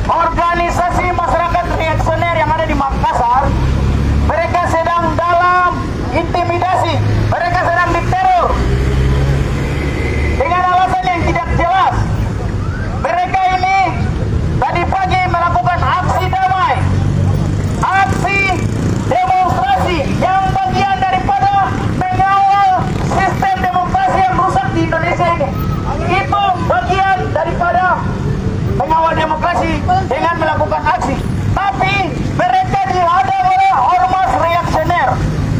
organisasi masyarakat reaksioner yang ada di Makassar. Mereka sedang dalam intimidasi, mereka sedang diteror dengan alasan yang tidak jelas. Mereka ini tadi pagi melakukan aksi damai, aksi demonstrasi yang bagian daripada mengawal sistem demokrasi yang rusak di Indonesia ini. Itu bagian daripada mengawal demokrasi dengan melakukan aksi. Tapi mereka dihadang oleh ormas reaksioner.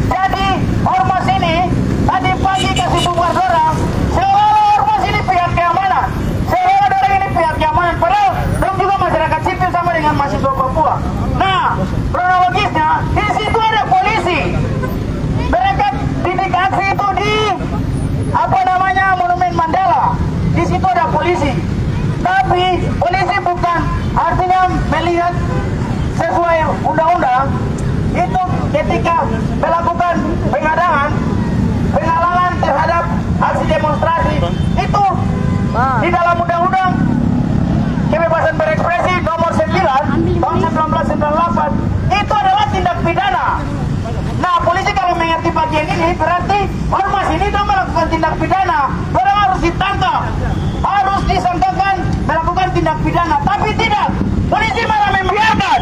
Jadi ormas ini tadi pagi kasih bubar orang, seolah ormas ini pihak keamanan, seolah orang ini pihak keamanan. Padahal belum juga masyarakat sipil sama dengan mahasiswa Papua. Nah, kronologisnya di situ ada polisi. Mereka titik aksi itu di Monumen Mandala. Di situ ada polisi. Tapi polisi bukan artinya melihat sesuai undang-undang. Itu ketika melakukan penghalangan terhadap aksi demonstrasi. Itu di dalam undang-undang kebebasan berekspresi nomor 9 tahun 1998 itu adalah tindak pidana. Nah, polisi kalau mengerti bagian ini berarti ormas ini sudah melakukan tindak pidana. Orang harus ditangkap, harus disangkakan melakukan tindak pidana. Tapi tidak, polisi malah membiarkan.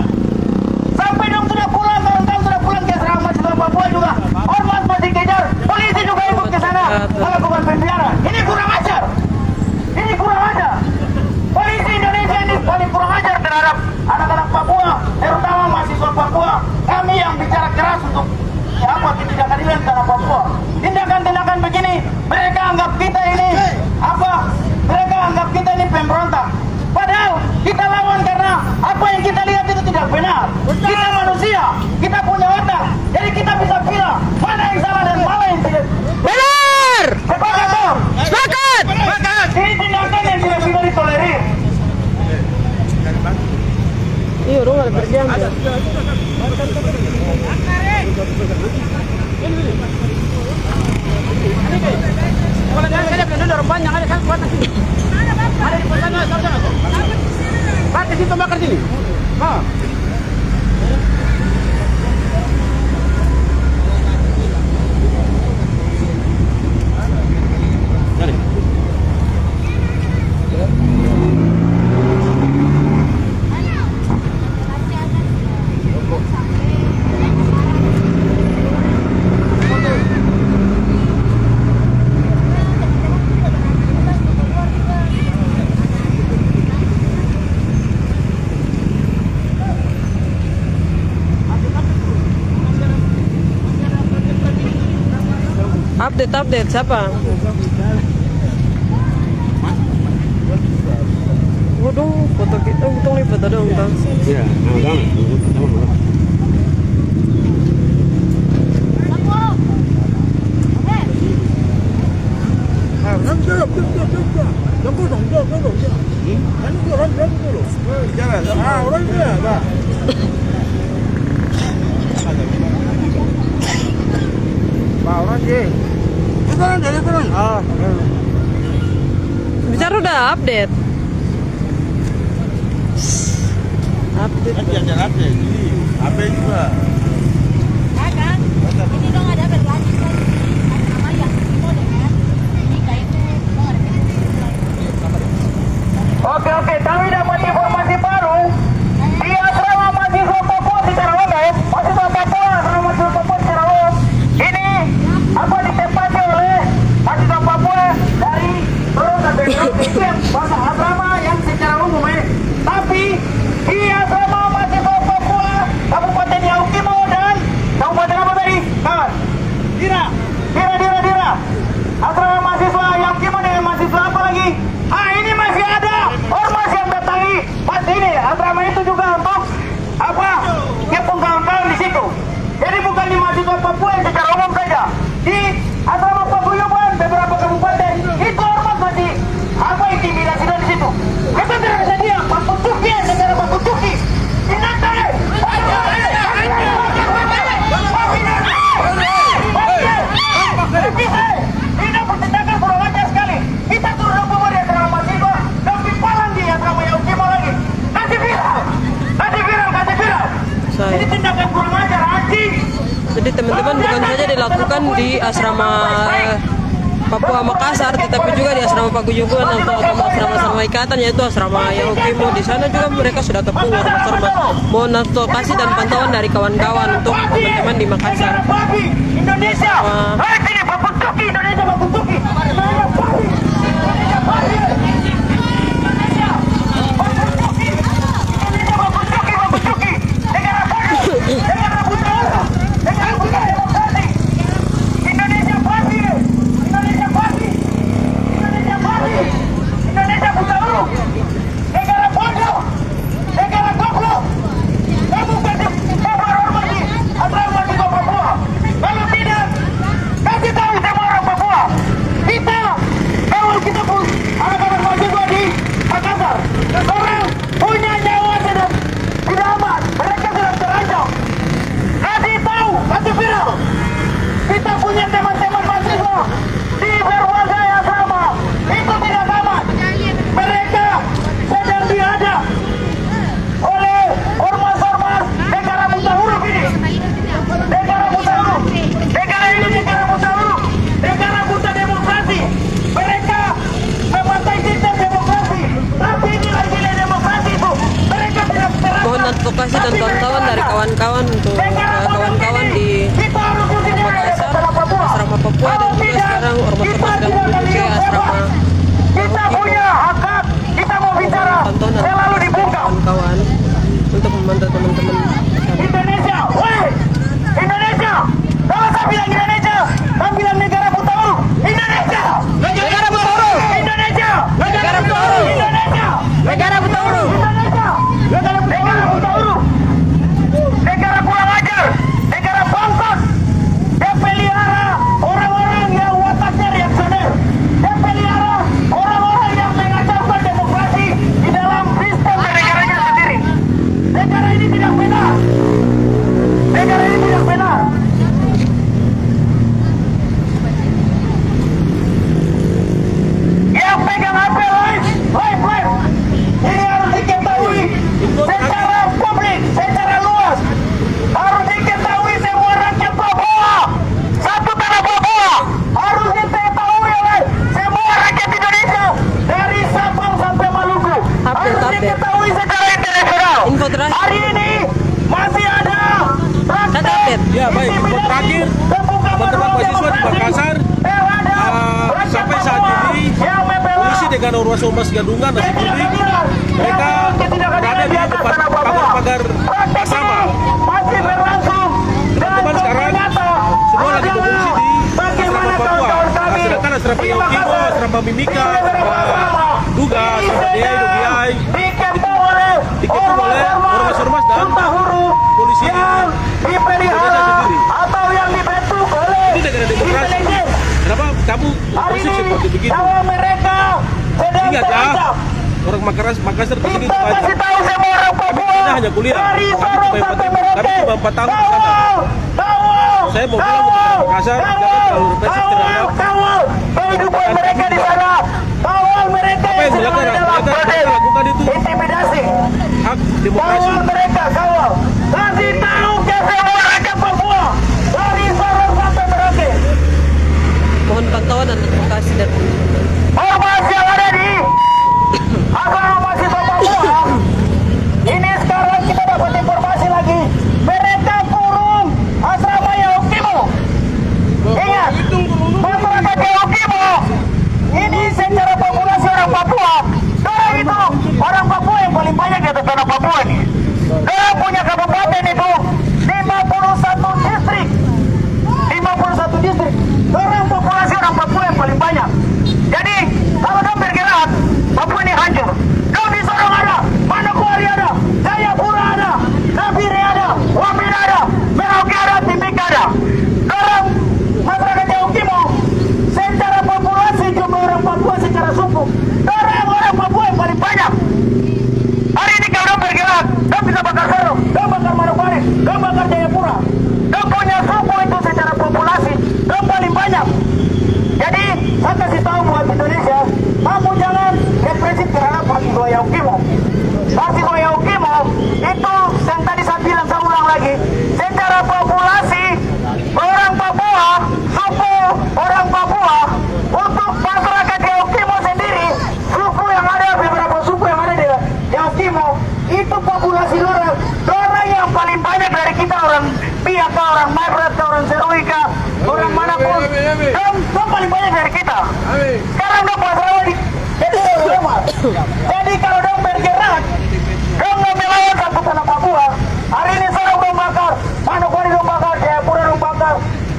Sampai dong sudah pulang, kawan-kawan sudah pulang ke asrama mahasiswa Papua juga. Ormas masih kejar, polisi juga ikut ke sana melakukan pembiaran. Ini kurang ajar. Ini kurang ajar. Polisi Indonesia ini paling kurang ajar terhadap anak-anak Papua, terutama mahasiswa Papua. Kami yang bicara keras untuk ketidakadilan tanah Papua. Tindakan-tindakan begini, mereka anggap kita ini apa? Mereka anggap kita ini pemberontak. Padahal kita lawan karena apa yang kita lihat banyak ada kan buat sini. Ada di sana sana tuh. Bakar situ bakar sini. Ah. Update siapa? Waduh, foto kita untung nih foto dong kan. Iya, Bicara udah update. Apa juga? Ini dong ada berlanjut lagi. Nama yang itu dengan nikah itu Oke, kami dapat informasi baru di asrama mahasiswa Papua secara umum, mahasiswa Papua asrama mahasiswa Papua secara umum ini ditempati oleh mahasiswa Papua dari Sorong sampai Merauke bahasa asrama yang secara umum tapi di asrama mahasiswa Papua Kabupaten Yaukimo dan Kabupaten apa tadi? Dira. Asrama mahasiswa Yaukimo dengan mahasiswa apa lagi? Ini masih ada ormas yang datangi pas ini asrama itu juga untuk ngepung kawan-kawan di situ. Jadi bukan di mahasiswa Papua yang secara umum saja. Di asrama Paguyuban beberapa kabupaten itu ormas masih intimidasi di situ. Kita tidak bisa diam. Pak Putuki negara Pak Putuki. Ini pertindakan kurang ajar sekali. Kita turun ke bawah di asrama mahasiswa dan pimpalan di asrama Yaukimo lagi. Nanti viral. Ini tindakan kurang ajar anjing. Jadi teman-teman bukan saja dilakukan di asrama Papua Makassar, tetapi juga di asrama Paguyuban atau asrama ikatan, yaitu asrama Yaukimo. Di sana juga mereka sudah kepung ormas-ormas. Mohon advokasi dan pantauan dari kawan-kawan untuk teman-teman di Makassar. Indonesia. Hai sini Pak Putuki, Indonesia Pak Putuki. Kalau tidak, Ormas Gadungan nasi kuning, mereka berada di depan pagar-pagar asrama. Masih berlangsung. Teman-teman sekarang semua lagi mengungsi di asrama Papua. Nah, sedangkan asrama Yaukimo, asrama Mimika, asrama Duga, asrama Deai, Dogiai dikepung oleh ormas-ormas dan polisi dipelihara atau yang dibentuk oleh ini negara demokrasi. Kenapa kamu posisi seperti begitu? mereka sedang Ingat ya, terancam. orang Makassar di sini Kita kasih tahu semua orang Papua. kita hanya kuliah. Dari Kami Sorong cuma sampai 4 Merauke. cuma 4 tahun di sana. Saya mau bilang kepada Makassar, jangan terlalu represif terhadap kawal kehidupan mereka di sana. Kawal mereka apa yang sedang mereka dalam proses lakukan itu intimidasi. hak demokrasi. Kawal mereka, kawal. Kasih tahu ke semua rakyat Papua. Dari Sorong sampai Merauke. Mohon pantauan dan advokasi dari teman-teman. Ormas yang ada di asrama mahasiswa Papua. Ini sekarang kita dapat informasi lagi. Mereka kurung asrama Yaukimo. Ingat, masyarakat Yaukimo ini secara populasi orang Papua. Orang itu orang Papua yang paling banyak di atas tanah Papua ini. Orang punya kabupaten itu 51 distrik. 51 distrik. Orang populasi orang Papua yang paling banyak. Jadi kalau dia bergerak, Papua ini hancur. Kau di Sorong ada, Manokwari ada, Jayapura ada, Nabire ada, Wamena ada, Merauke ada, Timika ada. Sekarang masyarakat Yaukimo secara populasi jumlah orang Papua secara suku, orang Papua yang paling banyak. Hari ini kalau dia bergerak, dia bisa bakar Sorong, dia bakar Manokwari, dia bakar Jayapura. Dia punya suku itu secara populasi, dia paling banyak. Jadi saya kasih tahu buat Indonesia, kamu jangan represif terhadap mahasiswa Yaukimo. Mahasiswa Yaukimo itu yang tadi saya bilang, saya ulang lagi, secara populasi orang Papua, suku orang Papua, untuk masyarakat Yaukimo sendiri, suku yang ada, beberapa suku yang ada di Yaukimo, itu populasi orang yang paling banyak dari kita, orang Biak, orang Mabrat, orang Seruika, orang manapun, dan paling banyak dari kita. Sekarang dong masalah di jadi kalau dong bergerak, dong mau melawan satu tanah Papua. Hari ini Sorong dong bakar, Manokwari dong bakar, Jayapura dong bakar,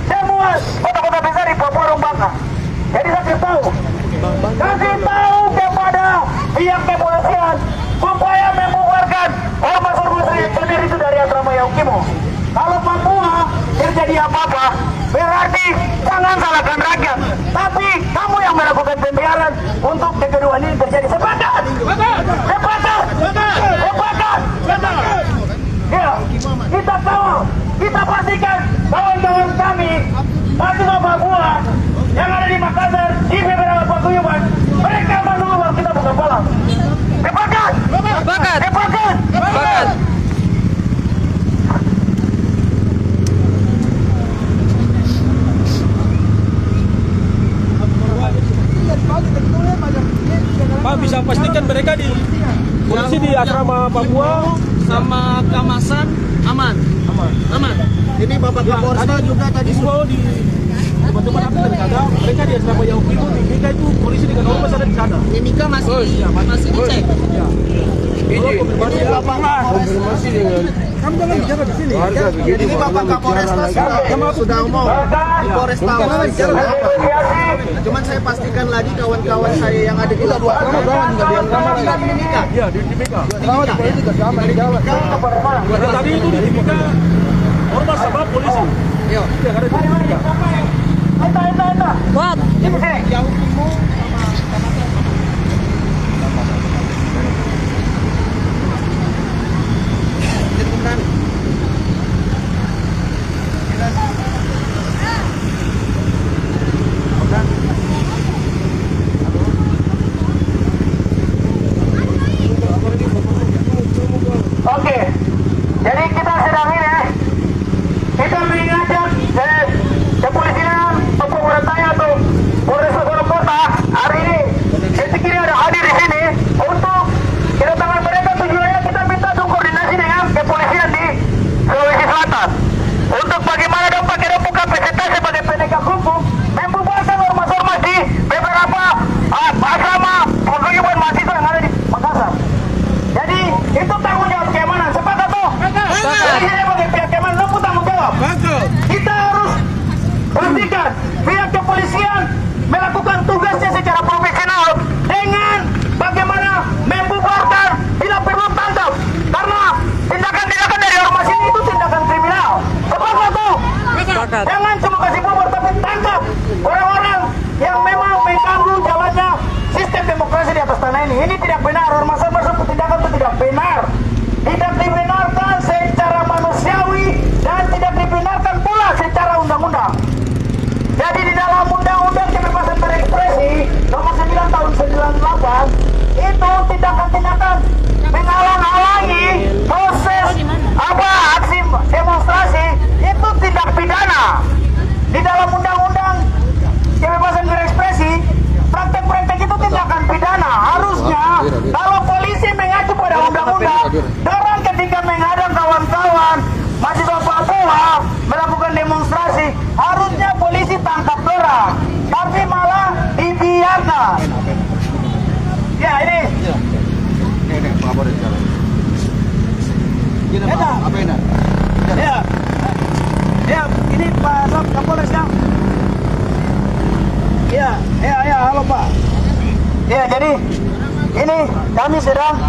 semua kota-kota besar di Papua dong bakar. Jadi saya kasih tahu kepada pihak kepolisian supaya membubarkan ormas-ormas yang sendiri itu dari asrama Yaukimo. Kalau Papua terjadi apa-apa, berarti jangan salahkan rakyat, tapi kamu yang melakukan pembiaran untuk kegaduhan ini terjadi. Sepakat? Sepakat? Sepakat? Ya, kita kawal, kita pastikan kawan-kawan kami mahasiswa Papua yang ada di Makassar, di beberapa paguyuban, mereka menunggu bahwa kita buka bola. Sepakat? Sepakat. Sepakat? Sepakat. Pak bisa pastikan mereka di polisi di asrama Papua sama Kamasan aman. ini Bapak Kapolres juga tadi semua di teman-teman apa dari sana mereka di asrama Yaukimo di Mimika itu polisi dengan ormas ada di sana. Mimika masih dicek. Konfirmasi dengan kamu jangan bicara di sini. Jadi ini Bapak Kapolres sudah mau di Polres Tamas bicara apa? Cuman saya pastikan lagi kawan-kawan saya yang ada di luar di Mimika. Iya di Mimika. Tadi itu di Mimika ormas sama polisi. Iya. Yang ada di Mimika. Kuat. Oke, jadi kita sedang ini, kita mengajak kepolisian Papua Barat Daya atau Polres Sorong Kota undang-undang. Jadi di dalam undang-undang kebebasan berekspresi nomor 9 tahun 98 itu tindakan-tindakan menghalang-halangi proses aksi demonstrasi itu tindak pidana. Di dalam undang-undang kebebasan berekspresi praktek-praktek itu tindakan pidana. Harusnya kalau polisi mengacu pada undang-undang, dorang ketika menghadang kawan-kawan mahasiswa Papua melakukan demonstrasi, harusnya polisi tangkap dorang, tapi malah dibiarkan. Ya ini. Apa ini? Ya, ini Pak Kapolres ya. Ya, halo Pak. Ya, jadi ini kami sedang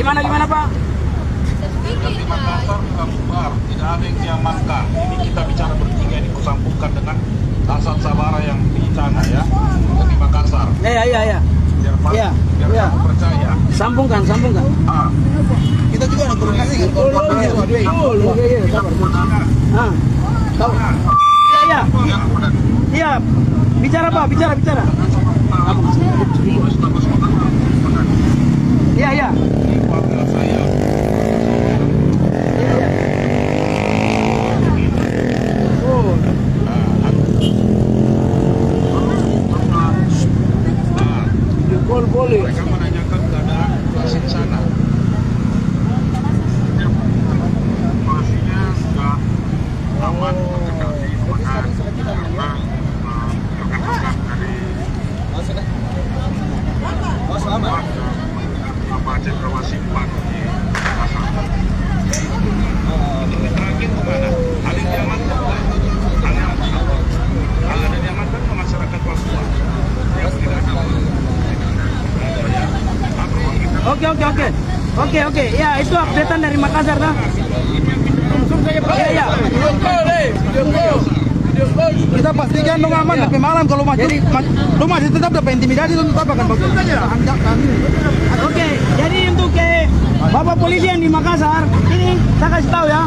gimana Pak? Di Makassar bukan bubar, tidak ada yang diamankan. Ini kita bicara bertiga, ini kusambungkan dengan Asad Sabara yang di sana ya, di Makassar. Ya. Biar Pak, biar Pak percaya. Sambungkan. Kita juga ada koordinasi kan? Iya. Bicara Pak, bicara. Iya. Ini keluarga saya. Boleh. Mereka menanyakan keadaan di sana. Situasinya sudah aman, terkendali, karena Bapak Jenderal Simpan di Makassar. Ini terakhir kemana? Ada yang diamankan? Ada yang diamankan ke masyarakat Papua? Yang tidak ada. Oke. Ya, itu updatean dari Makassar dah. Ya. Kita pastikan dong aman, tapi malam kalau lu masih tetap dapat intimidasi, itu tetap akan bagus. Oke, jadi untuk Bapak polisi yang di Makassar, ini saya kasih tahu ya.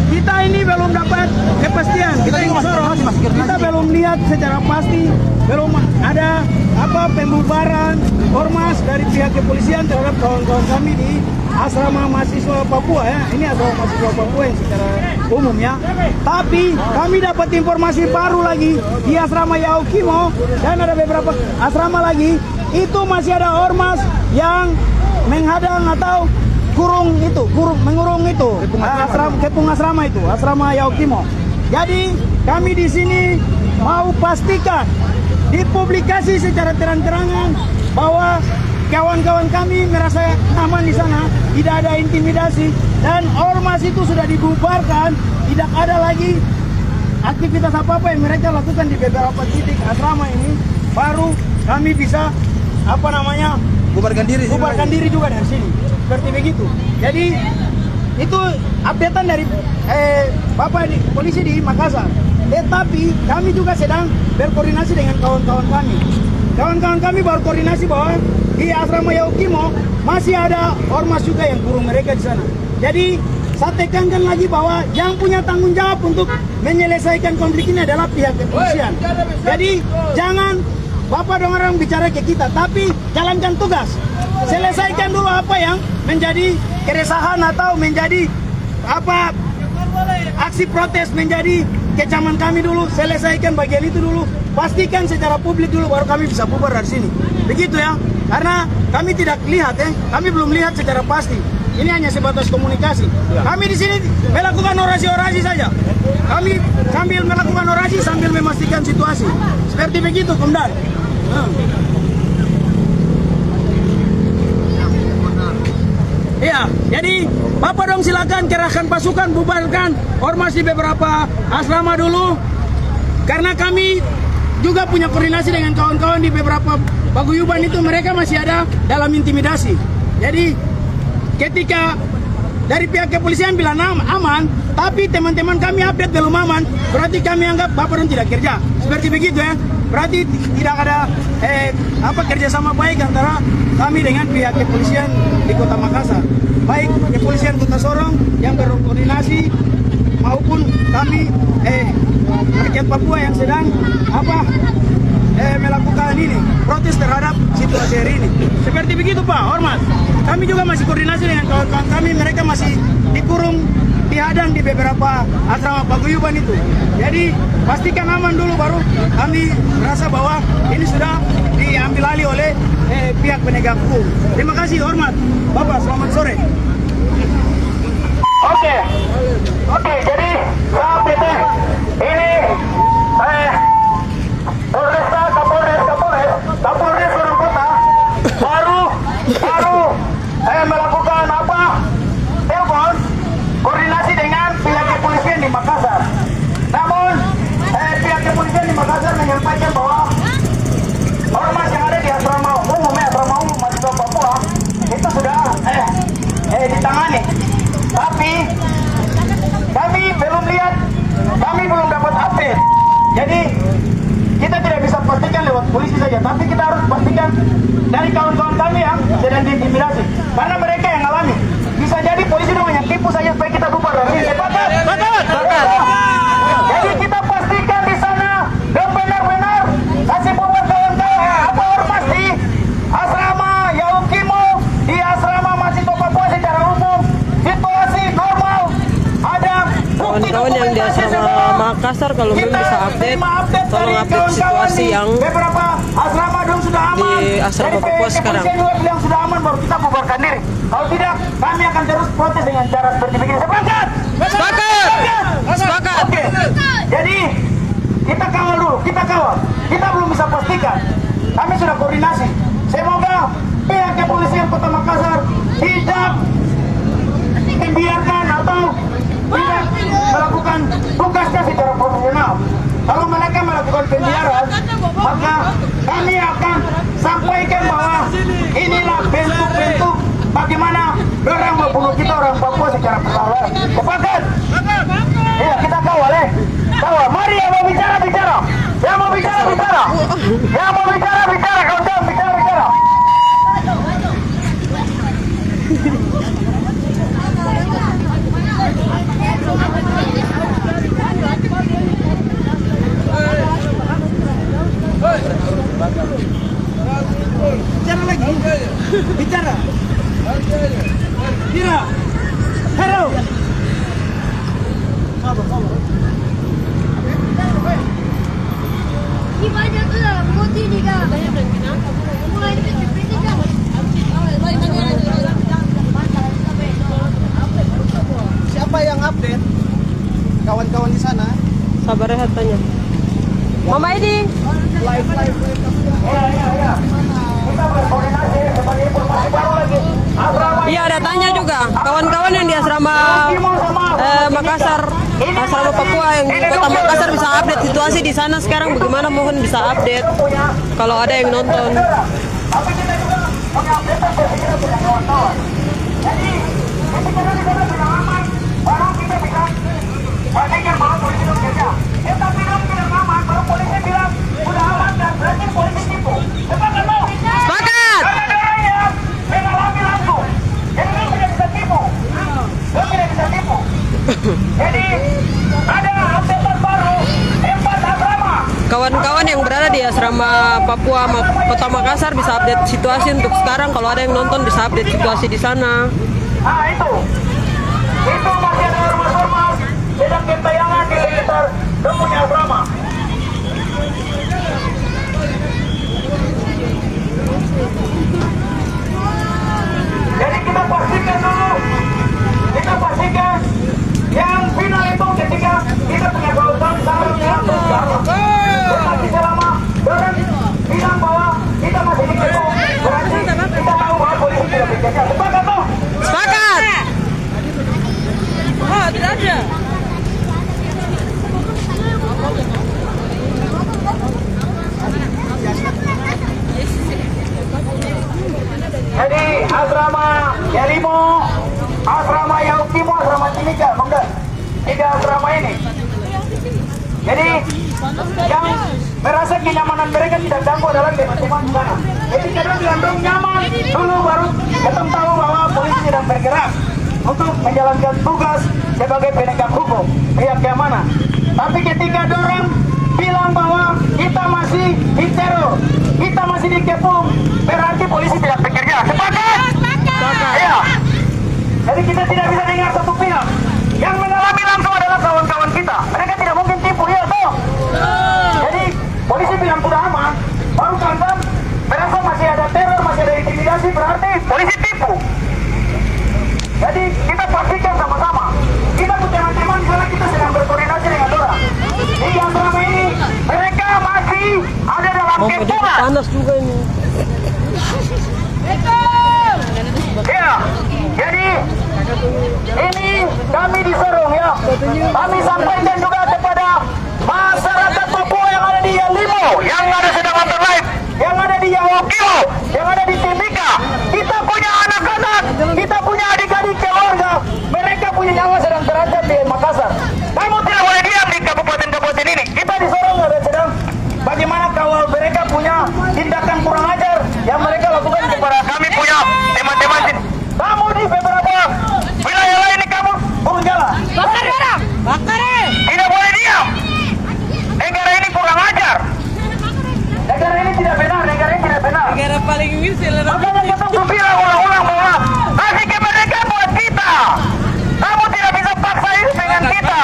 Kita ini belum dapat kepastian. Kita belum lihat secara pasti, belum ada pembubaran ormas dari pihak kepolisian terhadap kawan-kawan kami di asrama mahasiswa Papua ya. Ini asrama mahasiswa Papua yang secara umum ya. Tapi kami dapat informasi baru lagi di asrama Yaukimo dan ada beberapa asrama lagi itu masih ada ormas yang menghadang atau mengurung itu kepung asrama itu, asrama Yaukimo. Jadi kami di sini mau pastikan dipublikasi secara terang-terangan bahwa kawan-kawan kami merasa aman di sana, tidak ada intimidasi dan ormas itu sudah dibubarkan, tidak ada lagi aktivitas apa-apa yang mereka lakukan di beberapa titik asrama ini. Baru kami bisa bubarkan diri juga dari sini. Seperti begitu. Jadi itu updatean dari Bapak polisi di Makassar. Tetapi kami juga sedang berkoordinasi dengan kawan-kawan kami. Kawan-kawan kami baru koordinasi bahwa di asrama Yaukimo masih ada ormas juga yang kurung mereka di sana. Jadi saya tekankan lagi bahwa yang punya tanggung jawab untuk menyelesaikan konflik ini adalah pihak kepolisian. Jadi jangan Bapak dong orang bicara ke kita, tapi jalankan tugas. Selesaikan dulu apa yang menjadi keresahan atau menjadi aksi protes, menjadi kecaman kami dulu. Selesaikan bagian itu dulu. Pastikan secara publik dulu baru kami bisa bubar dari sini. Begitu ya. Karena kami tidak lihat kami belum lihat secara pasti. Ini hanya sebatas komunikasi. Kami di sini melakukan orasi-orasi saja. Kami sambil melakukan orasi sambil memastikan situasi. Seperti begitu, Komandan. Iya, jadi Bapak dong silakan kerahkan pasukan, bubarkan ormas di beberapa asrama dulu. Karena kami juga punya koordinasi dengan kawan-kawan di beberapa paguyuban itu, mereka masih ada dalam intimidasi. Jadi ketika dari pihak kepolisian bilang aman, tapi teman-teman kami update belum aman, berarti kami anggap Bapak dong tidak kerja. Seperti begitu ya. Berarti tidak ada kerjasama baik antara kami dengan pihak kepolisian di Kota Makassar. Baik kepolisian Kota Sorong yang berkoordinasi kami rakyat Papua yang sedang melakukan ini protes terhadap situasi hari ini. Seperti begitu Pak, hormat. Kami juga masih koordinasi dengan kawan-kawan kami, mereka masih dikurung, dihadang di beberapa asrama paguyuban itu. Jadi pastikan aman dulu baru kami merasa bahwa ini sudah diambil alih oleh pihak penegak hukum. Terima kasih, hormat. Bapak, selamat sore. Oke, jadi sahabat ini Kapolres Sorong Kota baru melakukan telepon koordinasi dengan pihak kepolisian di Makassar. Namun pihak kepolisian di Makassar menyampaikan bahwa ormas yang ada di asrama umum mahasiswa Papua itu sudah ditangani. Tapi kami belum dapat update. Jadi kita tidak bisa pastikan lewat polisi saja, tapi kita harus pastikan dari kawan-kawan kami yang sedang diintimidasi. Karena mereka yang alami. Bisa jadi polisi cuma yang tipu saja supaya kita bubar dari ini. Betul. Jadi kita pastikan di sana dan benar-benar kasih bubar kawan-kawan ormas di asrama Yaukimo, di asrama mahasiswa Papua secara umum. Situasi normal. Ada Kawan-kawan yang di asrama Makassar kalau belum bisa update, tolong update situasi yang beberapa asrama dong sudah aman. di asrama Papua sekarang. Juga bilang sudah aman baru kita bubarkan diri. Kalau tidak, kami akan terus protes dengan cara seperti begini. Sepakat? Sepakat. Oke. Jadi kita kawal dulu, kita kawal. Kita belum bisa pastikan. Kami sudah koordinasi. Semoga pihak kepolisian Kota Makassar tidak membiarkan atau tidak melakukan tugasnya secara profesional. Kalau mereka melakukan pembiaran, maka kami akan sampaikan bahwa inilah bentuk-bentuk bagaimana orang membunuh kita orang Papua secara perlawanan. Sepakat? Iya, kita kawal kawal. Mari yang mau bicara. Yang mau bicara. Yang mau bicara. Kawan-kawan bicara. Bicara. Tidak. Hello. Siapa yang update? Kawan-kawan di sana. Sabar rehat tanya. Mama Edi. Iya, ada tanya juga. Kawan-kawan yang di asrama Makassar, asrama Papua yang di Kota Makassar bisa update situasi di sana sekarang bagaimana, mohon bisa update kalau ada yang nonton. Tapi kita juga punya update punya kawan-kawan. Jadi ketika di sana sudah aman, baru kita bisa pastikan bahwa polisi itu kerja. Tapi kalau tidak aman, baru polisi bilang sudah aman dan berarti polisi tipu. Sepakat mau? Sepakat. Karena ada orang yang mengalami langsung. Jadi dia tidak bisa tipu. Jadi ada update baru 4 asrama. Kawan-kawan yang berada di asrama Papua Kota Makassar bisa update situasi untuk sekarang. Kalau ada yang nonton bisa update situasi di sana. Nah itu masih ada ormas-ormas sedang gentayangan di sekitar punya asrama. Jadi kita pastikan dulu, yang final itu ketika kita punya kawasan seharusnya tetapi selama orang bilang bahwa kita masih dikepo, berarti kita tahu bahwa polisi tidak bekerja. Sepakat tuh? Sepakat. Oh, tidak ada. Jadi asrama Yalimo, asrama Yaukimo, asrama Timika, enggak, 3 asrama ini. Jadi yang merasa kenyamanan mereka tidak ganggu adalah teman-teman di sana. Jadi kita bilang nyaman dulu baru kita tahu bahwa polisi sedang bergerak untuk menjalankan tugas sebagai penegak hukum, pihak keamanan. Tapi ketika dorang bilang bahwa kita masih diteror, kita masih dikepung, berarti polisi tidak bekerja. Sepakat? Iya. Jadi kita tidak bisa dengar satu pihak. Yang mengalami langsung adalah kawan-kawan kita. Mereka tidak mungkin tipu, ya toh? Jadi polisi bilang sudah aman, baru kan merasa masih ada teror, masih ada intimidasi, berarti polisi tipu. Jadi kita pastikan sama-sama. Kita punya teman-teman karena kita sedang berkoordinasi dengan orang. Jadi yang selama ini mereka masih ada dalam kepungan. Panas juga ini. Ya, jadi ini kami di Sorong ya. Kami sampaikan juga kepada masyarakat Papua yang ada di Yalimo, yang ada sedang nonton live, yang ada di Yawokio, yang ada di Timika. Kita punya anak-anak, kita punya adik-adik keluarga. Mereka punya nyawa sedang terancam di Makassar. Kamu tidak boleh diam di kabupaten-kabupaten ini. Kita di Sorong ada sedang bagaimana kalau mereka punya tindakan kurang ajar yang mereka lakukan kepada kami punya teman-teman sini. Kamu di beberapa wilayah lain ini kamu turun jalan. Bakar orang. Bakar. Tidak boleh diam. Negara ini kurang ajar. Negara ini tidak benar. Negara ini tidak benar. Negara paling misal. Makanya kita bilang ulang-ulang bahwa kasih kemerdekaan buat kita. Kamu tidak bisa paksa ini dengan kita.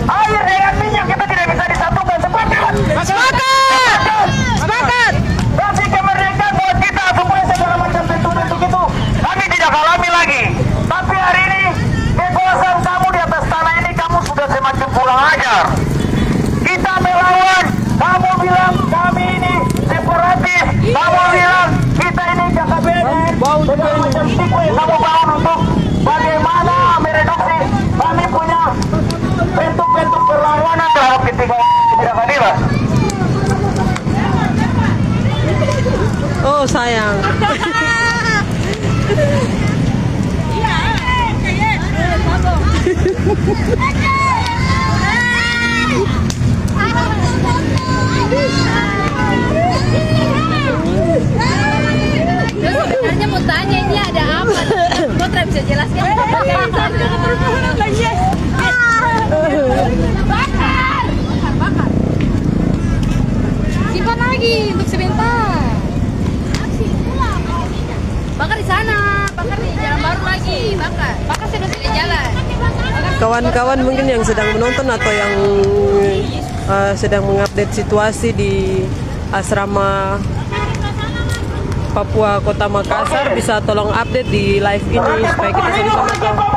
Air dengan minyak kita tidak bisa disatukan. Sepakat. Sepakat. Sepakat. Kasih kemerdekaan buat kita supaya segala macam tuntutan untuk itu kami tidak alami lagi. Tapi hari ini kekuasaan kamu di atas tanah ini kamu sudah semacam kurang ajar. Kita melawan, kamu bilang kami ini separatis, kamu bilang kita ini KKBN, segala macam tipu yang kamu bangun untuk bagaimana mereduksi kami punya bentuk-bentuk perlawanan terhadap ketidakadilan. Oh sayang. Sebenarnya mau tanya ini ada apa? Kok tidak bisa jelaskan? Bakar. Bakar. Simpan lagi untuk sebentar. Bakar di sana, bakar di jalan baru lagi, bakar. Bakar sudah di jalan. Kawan-kawan mungkin yang sedang menonton atau yang sedang mengupdate situasi di asrama Papua Kota Makassar bisa tolong update di live ini supaya kita sama-sama tahu.